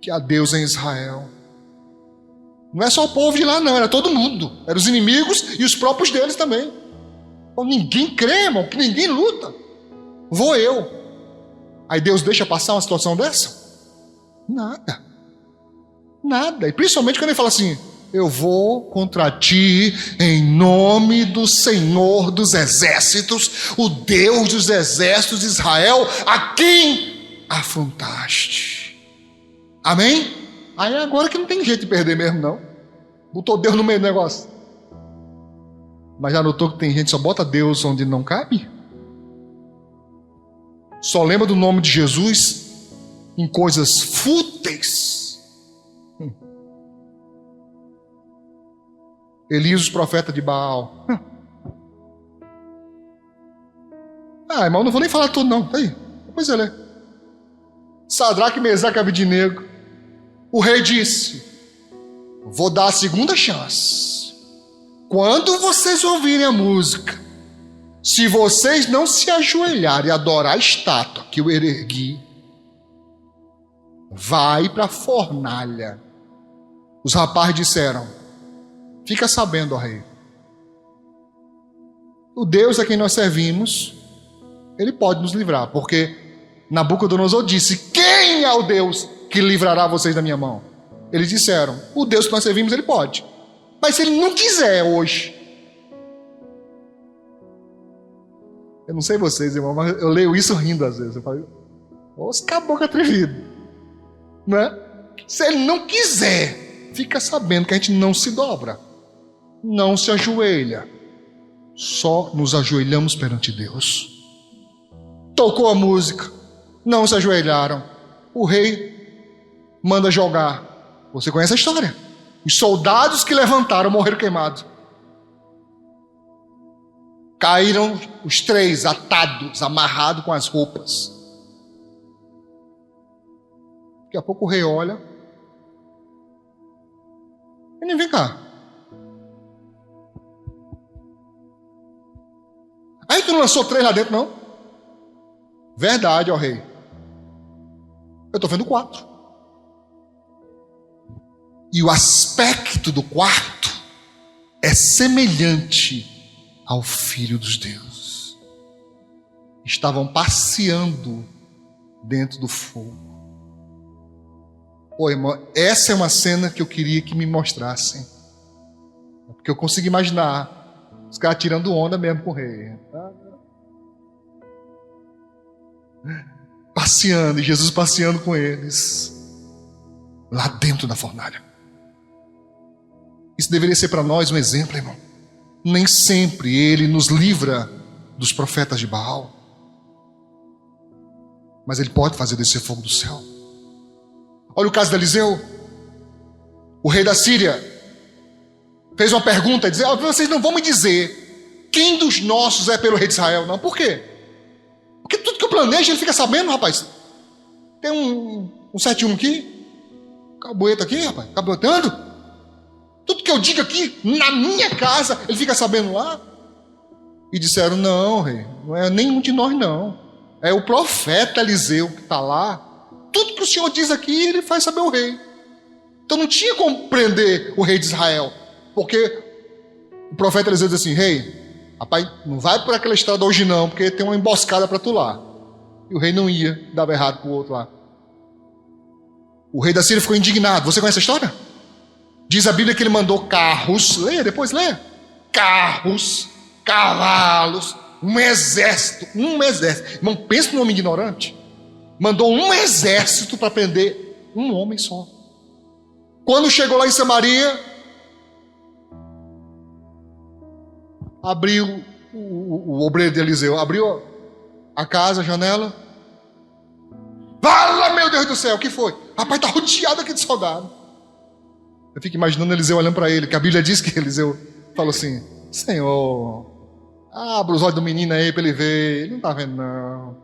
que há Deus em Israel. Não é só o povo de lá não, era todo mundo. Eram os inimigos e os próprios deles também. Então, ninguém crê, irmão, que ninguém luta. Vou eu. Aí Deus deixa passar uma situação dessa? Nada. Nada. E principalmente quando ele fala assim, eu vou contra ti em nome do Senhor dos exércitos, o Deus dos exércitos de Israel, a quem afrontaste. Amém? Aí agora que não tem jeito de perder mesmo, não. Botou Deus no meio do negócio. Mas já notou que tem gente que só bota Deus onde não cabe? Só lembra do nome de Jesus em coisas fúteis. Elias, profeta de Baal. Irmão, não vou nem falar tudo não. Tá aí, depois você lê. Sadraque, Mesaque e Abednego. O rei disse, vou dar a segunda chance. Quando vocês ouvirem a música, se vocês não se ajoelharem e adorar a estátua que eu ergui, vai para a fornalha. Os rapazes disseram, fica sabendo, ó rei, o Deus a quem nós servimos, ele pode nos livrar, porque Nabucodonosor disse, quem é o Deus que livrará vocês da minha mão? Eles disseram, o Deus que nós servimos, ele pode. Mas se ele não quiser hoje, eu não sei vocês, irmão, mas eu leio isso rindo às vezes. Eu falo, os caboclos atrevidos, né? Se ele não quiser, fica sabendo que a gente não se dobra, não se ajoelha, só nos ajoelhamos perante Deus. Tocou a música, não se ajoelharam. O rei manda jogar. Você conhece a história. Os soldados que levantaram morreram queimados. Caíram os 3 atados, amarrados com as roupas. Daqui a pouco o rei olha. Menino, vem cá. Aí tu não lançou 3 lá dentro, não? Verdade, ó rei. Eu estou vendo 4. E o aspecto do quarto é semelhante ao Filho dos deuses. Estavam passeando dentro do fogo. Pô, irmão, essa é uma cena que eu queria que me mostrassem. Porque eu consigo imaginar os caras tirando onda mesmo com o rei. Passeando, e Jesus passeando com eles. Lá dentro da fornalha. Isso deveria ser para nós um exemplo, irmão. Nem sempre Ele nos livra dos profetas de Baal. Mas Ele pode fazer descer fogo do céu. Olha o caso de Eliseu. O rei da Síria fez uma pergunta, dizendo: vocês não vão me dizer quem dos nossos é pelo rei de Israel, não. Por quê? Porque tudo que eu planejo ele fica sabendo, rapaz. Tem um 71 aqui, caboeta aqui, rapaz, cabotando. Tudo que eu digo aqui, na minha casa, ele fica sabendo lá. E disseram: não, rei, não é nenhum de nós, não. É o profeta Eliseu que está lá. Tudo que o Senhor diz aqui, ele faz saber o rei. Então não tinha como prender o rei de Israel. Porque o profeta Eliseu diz assim: rei, rapaz, não vai por aquela estrada hoje não, porque tem uma emboscada para tu lá. E o rei não ia, dava errado para o outro lá. O rei da Síria ficou indignado. Você conhece a história? Diz a Bíblia que ele mandou carros, leia, depois leia. Carros, cavalos, um exército. Irmão, pensa num homem ignorante. Mandou um exército para prender um homem só. Quando chegou lá em Samaria, abriu o obreiro de Eliseu, abriu a casa, a janela. Fala, meu Deus do céu, o que foi? Rapaz, está rodeado aqui de soldado. Eu fico imaginando Eliseu olhando para ele, que a Bíblia diz que Eliseu falou assim: Senhor, abra os olhos do menino aí para ele ver. Ele não está vendo, não.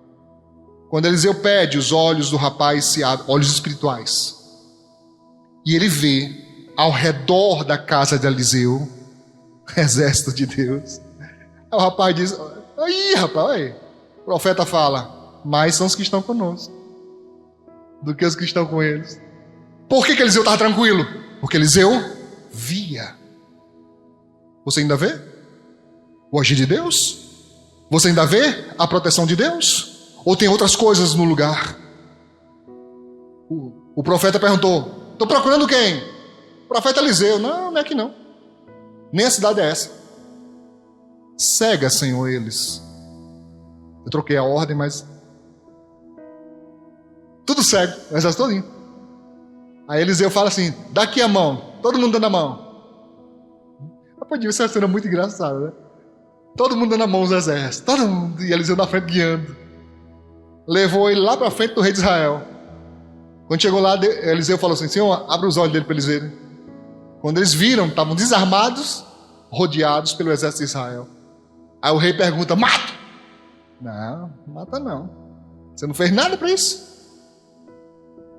Quando Eliseu pede, os olhos do rapaz se abrem, olhos espirituais. E ele vê ao redor da casa de Eliseu, exército de Deus. Aí o rapaz diz: aí, rapaz, aí. O profeta fala: mais são os que estão conosco do que os que estão com eles. Por que Eliseu estava tranquilo? Porque Eliseu via. Você ainda vê o agir de Deus? Você ainda vê a proteção de Deus? Ou tem outras coisas no lugar? O profeta perguntou: estou procurando quem? O profeta Eliseu. Não, não é aqui não. Nem a cidade é essa. Cega, Senhor, eles. Eu troquei a ordem, mas tudo cego, o exército todinho. Aí Eliseu fala assim: dá aqui a mão. Todo mundo dando a mão. Isso é uma cena muito engraçada, né? Todo mundo dando a mão aos exércitos. Todo mundo. E Eliseu na frente guiando. Levou ele lá para frente do rei de Israel. Quando chegou lá, Eliseu falou assim: Senhor, abre os olhos dele para eles verem. Quando eles viram, estavam desarmados, rodeados pelo exército de Israel. Aí o rei pergunta: mata? Não, mata não. Você não fez nada para isso?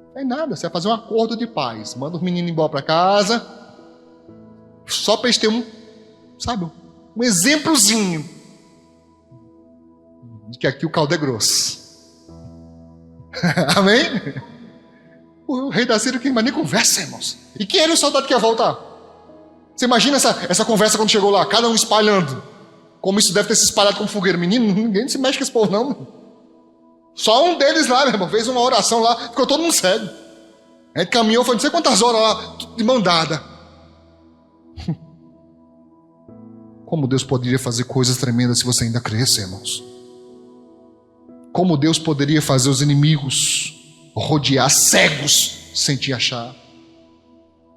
Não fez nada. Você vai fazer um acordo de paz. Manda os meninos embora para casa. Só para eles terem um exemplozinho de que aqui o caldo é grosso. Amém? O rei da Síria que nem conversa, irmãos. E quem era o soldado que ia voltar? Você imagina essa conversa quando chegou lá, cada um espalhando. Como isso deve ter se espalhado como fogueira. Menino, ninguém se mexe com esse povo, não. Só um deles lá, meu irmão, fez uma oração lá, ficou todo mundo cego. A gente caminhou, foi não sei quantas horas lá, tudo de mão dada. Como Deus poderia fazer coisas tremendas se você ainda cresce, irmãos? Como Deus poderia fazer os inimigos rodear cegos sem te achar?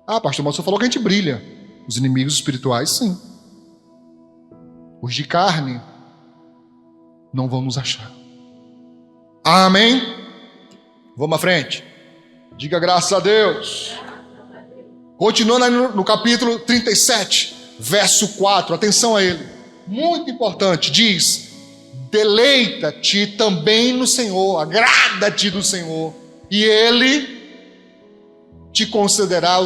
Ah, pastor, mas você falou que a gente brilha. Os inimigos espirituais, sim. Os de carne não vão nos achar. Amém? Vamos à frente. Diga graças a Deus. Continuando aí no capítulo 37, verso 4, atenção a ele. Muito importante, diz: deleita-te também no Senhor, agrada-te do Senhor, e Ele te concederá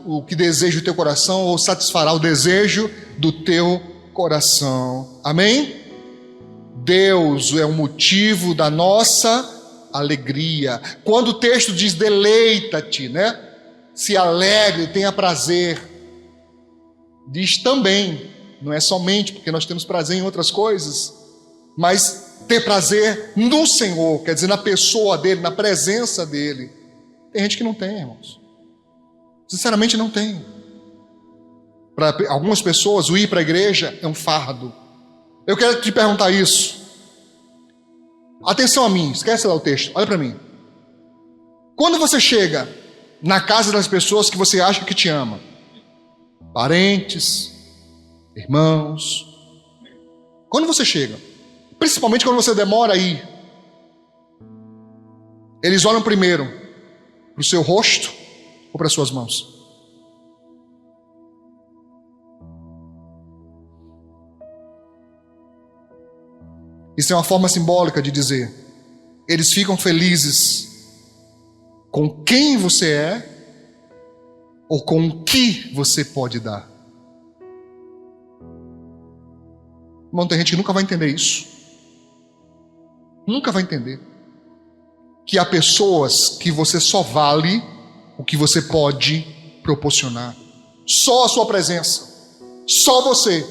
o que deseja o teu coração, ou satisfará o desejo do teu coração. Amém? Deus é o motivo da nossa alegria. Quando o texto diz deleita-te, né? Se alegre, tenha prazer. Diz também, não é somente porque nós temos prazer em outras coisas, mas ter prazer no Senhor, quer dizer, na pessoa dele, na presença dele. Tem gente que não tem, irmãos. Sinceramente não tem. Para algumas pessoas, o ir para a igreja é um fardo. Eu quero te perguntar isso. Atenção a mim, esquece lá o texto, olha para mim. Quando você chega na casa das pessoas que você acha que te ama, parentes, irmãos, quando você chega, principalmente quando você demora a ir, eles olham primeiro para o seu rosto ou para as suas mãos? Isso é uma forma simbólica de dizer: eles ficam felizes com quem você é ou com o que você pode dar. Irmão, tem gente que nunca vai entender isso. Nunca vai entender que há pessoas que você só vale o que você pode proporcionar. Só a sua presença, só você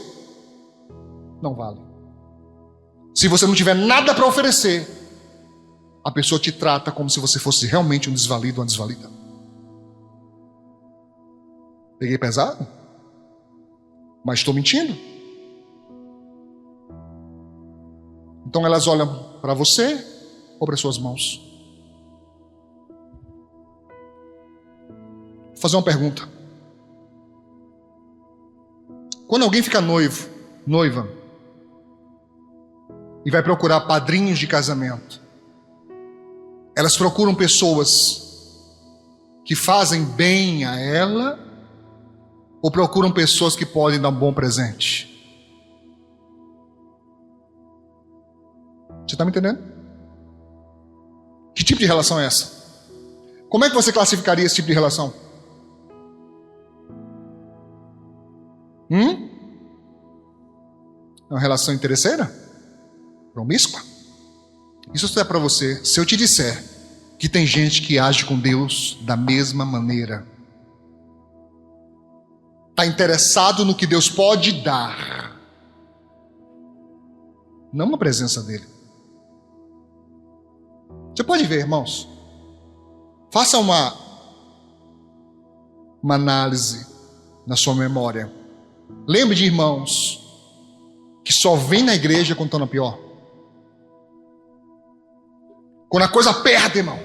não vale. Se você não tiver nada para oferecer, a pessoa te trata como se você fosse realmente um desvalido, uma desvalida. Peguei pesado? Mas estou mentindo? Então elas olham para você ou para suas mãos? Vou fazer uma pergunta. Quando alguém fica noiva, e vai procurar padrinhos de casamento, elas procuram pessoas que fazem bem a ela, ou procuram pessoas que podem dar um bom presente? Você está me entendendo? Que tipo de relação é essa? Como é que você classificaria esse tipo de relação? É uma relação interesseira? Promíscua? Isso é para você se eu te disser que tem gente que age com Deus da mesma maneira. Está interessado no que Deus pode dar, não na presença dele. Você pode ver, irmãos. Faça uma análise na sua memória. Lembre de irmãos que só vêm na igreja quando estão na pior. Quando a coisa aperta, irmão,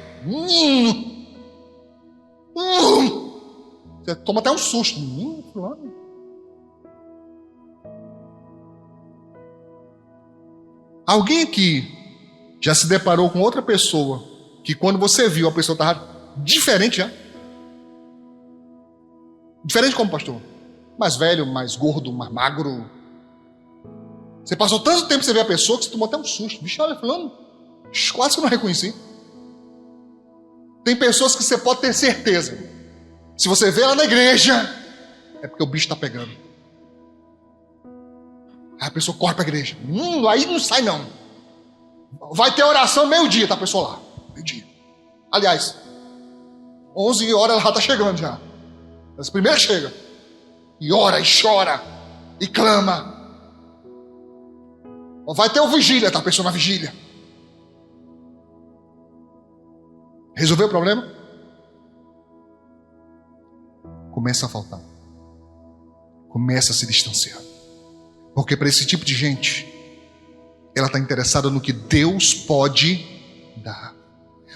você toma até um susto. Fulano. Alguém aqui já se deparou com outra pessoa que quando você viu, a pessoa estava diferente já? Diferente como, pastor? Mais velho, mais gordo, mais magro. Você passou tanto tempo sem ver a pessoa que você tomou até um susto. Bicho, olha, fulano, quase que eu não reconheci. Tem pessoas que você pode ter certeza, se você vê ela na igreja, é porque o bicho está pegando. Aí a pessoa corre para a igreja. Aí não sai não. Vai ter oração meio-dia, tá a pessoa lá. Meio-dia. Aliás, 11 horas ela já está chegando já. As primeiras chegam. E ora, e chora, e clama. Vai ter o vigília, tá a pessoa na vigília. Resolveu o problema? Começa a faltar. Começa a se distanciar. Porque para esse tipo de gente, ela está interessada no que Deus pode dar.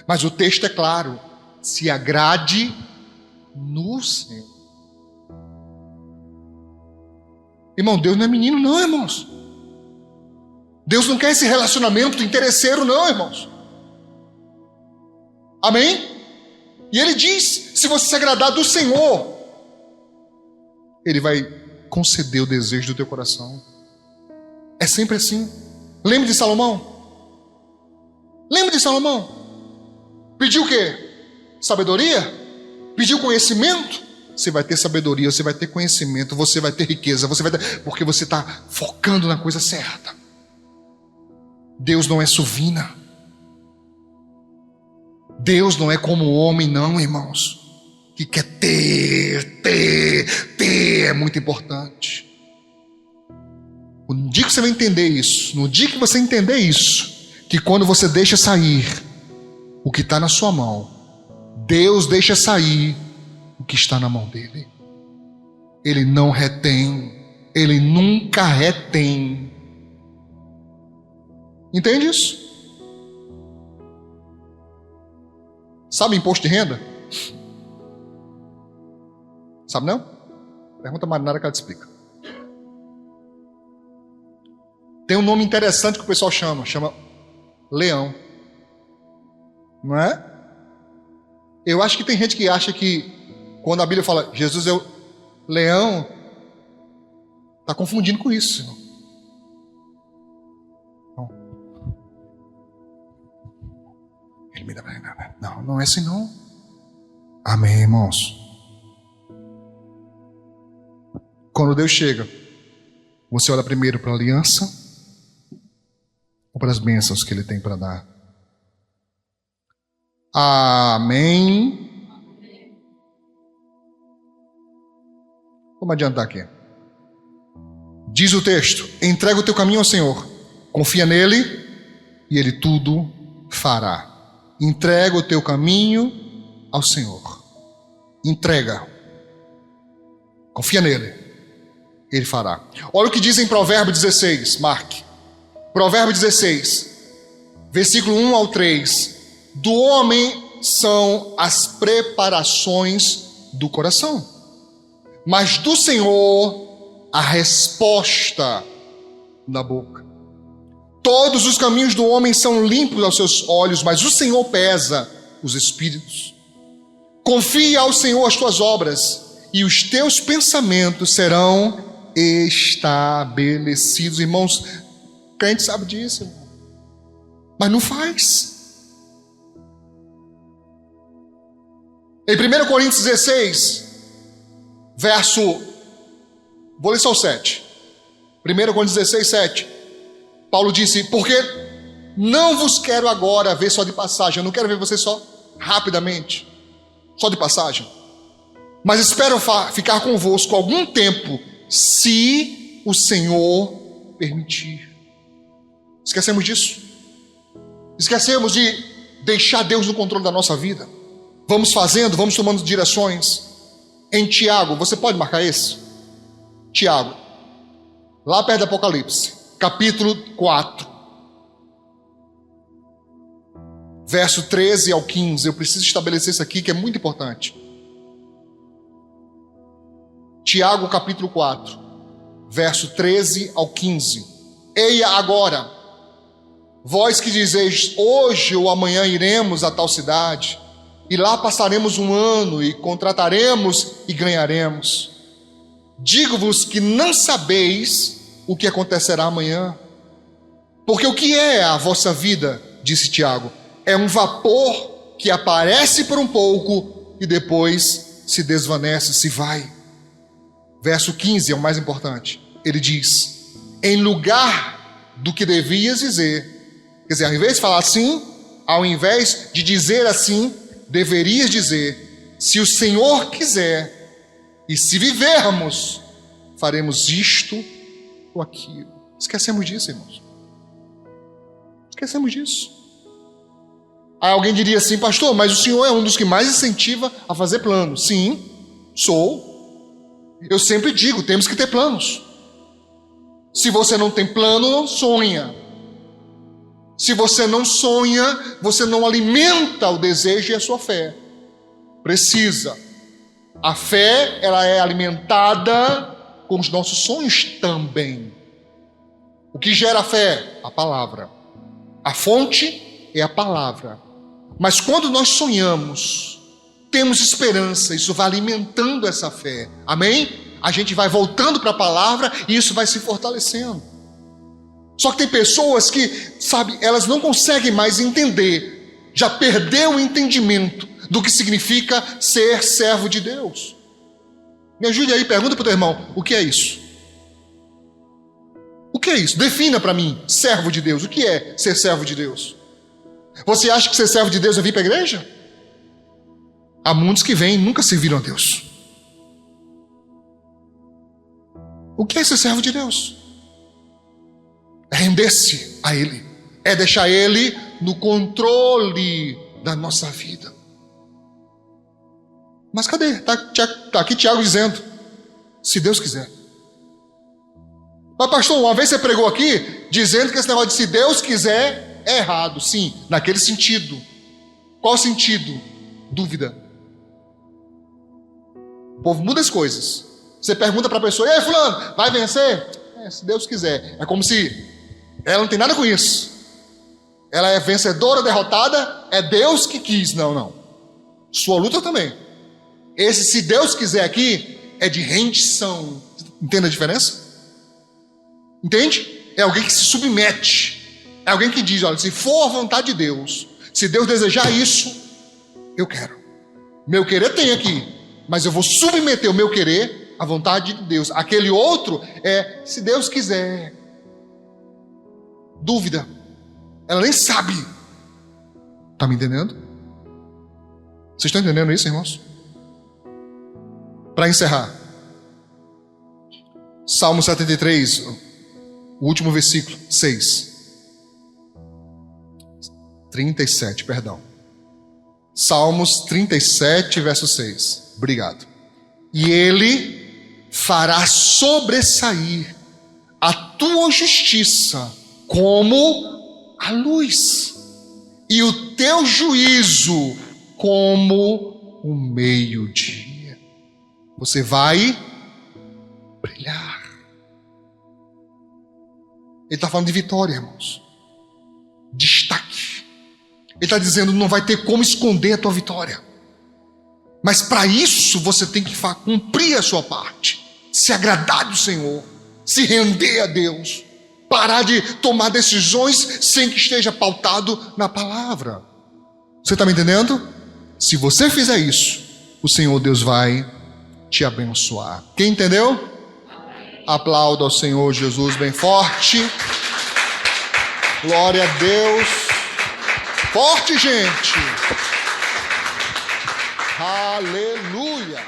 Mas o texto é claro: se agrade no Senhor. Irmão, Deus não é menino não, irmãos. Deus não quer esse relacionamento interesseiro não, irmãos. Amém? E ele diz: se você se agradar do Senhor, Ele vai conceder o desejo do teu coração. É sempre assim. Lembra de Salomão? Lembra de Salomão? Pediu o quê? Sabedoria? Pediu conhecimento? Você vai ter sabedoria, você vai ter conhecimento, você vai ter riqueza, você vai ter... porque você está focando na coisa certa. Deus não é suvina. Deus não é como o homem, não, irmãos, que quer ter, é muito importante. No dia que você vai entender isso, no dia que você entender isso, que quando você deixa sair o que está na sua mão, Deus deixa sair o que está na mão dele. Ele não retém, ele nunca retém. Entende isso? Sabe imposto de renda? Sabe não? Pergunta a Marinara que ela te explica. Tem um nome interessante que o pessoal chama leão. Não é? Eu acho que tem gente que acha que quando a Bíblia fala Jesus é o leão, está confundindo com isso. Não. Ele me dá... Não é assim não. Amém, irmãos. Quando Deus chega, você olha primeiro para a aliança ou para as bênçãos que Ele tem para dar? Amém. Vamos adiantar aqui. Diz o texto: entrega o teu caminho ao Senhor, confia nele e Ele tudo fará. Entrega o teu caminho ao Senhor. Entrega. Confia nele. Ele fará. Olha o que diz em Provérbio 16, marque. Provérbio 16, versículo 1 ao 3. Do homem são as preparações do coração, mas do Senhor a resposta da boca. Todos os caminhos do homem são limpos aos seus olhos, mas o Senhor pesa os espíritos. Confia ao Senhor as tuas obras, e os teus pensamentos serão estabelecidos. Irmãos, crente sabe disso, irmão, mas não faz. Em 1 Coríntios 16, vou ler só o 7. 1 Coríntios 16, 7. Paulo disse: porque não vos quero agora ver só de passagem. Eu não quero ver vocês só rapidamente, só de passagem, mas espero ficar convosco algum tempo, se o Senhor permitir. Esquecemos disso. Esquecemos de deixar Deus no controle da nossa vida. Vamos fazendo, vamos tomando direções. Em Tiago, você pode marcar esse? Tiago, lá perto do Apocalipse, capítulo 4, verso 13 ao 15. Eu preciso estabelecer isso aqui que é muito importante. Tiago capítulo 4, verso 13 ao 15. Eia agora, vós que dizeis, hoje ou amanhã iremos a tal cidade, e lá passaremos um ano, e contrataremos e ganharemos. Digo-vos que não sabeis o que acontecerá amanhã. Porque o que é a vossa vida, disse Tiago, é um vapor que aparece por um pouco e depois se desvanece, se vai. Verso 15 é o mais importante. Ele diz: em lugar do que devias dizer, quer dizer, ao invés de falar assim, ao invés de dizer assim, deverias dizer: se o Senhor quiser, e se vivermos, faremos isto ou aquilo. Esquecemos disso, irmãos. Esquecemos disso. Aí alguém diria assim: pastor, mas o senhor é um dos que mais incentiva a fazer planos. Sim, sou. Eu sempre digo, temos que ter planos. Se você não tem plano, não sonha. Se você não sonha, você não alimenta o desejo e a sua fé. Precisa. A fé, ela é alimentada com os nossos sonhos também. O que gera a fé? A palavra. A fonte é a palavra. Mas quando nós sonhamos, temos esperança, isso vai alimentando essa fé, amém? A gente vai voltando para a palavra e isso vai se fortalecendo. Só que tem pessoas que, sabe, elas não conseguem mais entender, já perdeu o entendimento do que significa ser servo de Deus. Me ajude aí, pergunta para o teu irmão, o que é isso? O que é isso? Defina para mim, servo de Deus, o que é ser servo de Deus? Você acha que ser servo de Deus é vir para a igreja? Há muitos que vêm e nunca serviram a Deus. O que é ser servo de Deus? É render-se a Ele, é deixar Ele no controle da nossa vida. Mas cadê? Está aqui Tiago dizendo, se Deus quiser. Mas pastor, uma vez você pregou aqui, dizendo que esse negócio de se Deus quiser é errado. Sim, naquele sentido. Qual sentido? Dúvida. O povo muda as coisas. Você pergunta para a pessoa, e aí fulano, vai vencer? Se Deus quiser. É como se ela não tem nada com isso. Ela é vencedora, derrotada, é Deus que quis. Não. Sua luta também. Esse se Deus quiser aqui é de rendição. Entende a diferença? Entende? É alguém que se submete. É alguém que diz, olha, se for a vontade de Deus, se Deus desejar isso, eu quero. Meu querer tem aqui, mas eu vou submeter o meu querer à vontade de Deus. Aquele outro é, se Deus quiser. Dúvida. Ela nem sabe. Está me entendendo? Vocês estão entendendo isso, irmãos? Para encerrar, Salmo 73, o último versículo, 37, perdão. Salmos 37, verso 6. Obrigado. E Ele fará sobressair a tua justiça como a luz, e o teu juízo como o meio-dia. Você vai brilhar. Ele está falando de vitória, irmãos. Destaque. Ele está dizendo, não vai ter como esconder a tua vitória. Mas para isso você tem que cumprir a sua parte. Se agradar do Senhor. Se render a Deus. Parar de tomar decisões sem que esteja pautado na palavra. Você está me entendendo? Se você fizer isso, o Senhor Deus vai te abençoar. Quem entendeu? Aplauda ao Senhor Jesus bem forte. Glória a Deus. Forte, gente. Aleluia.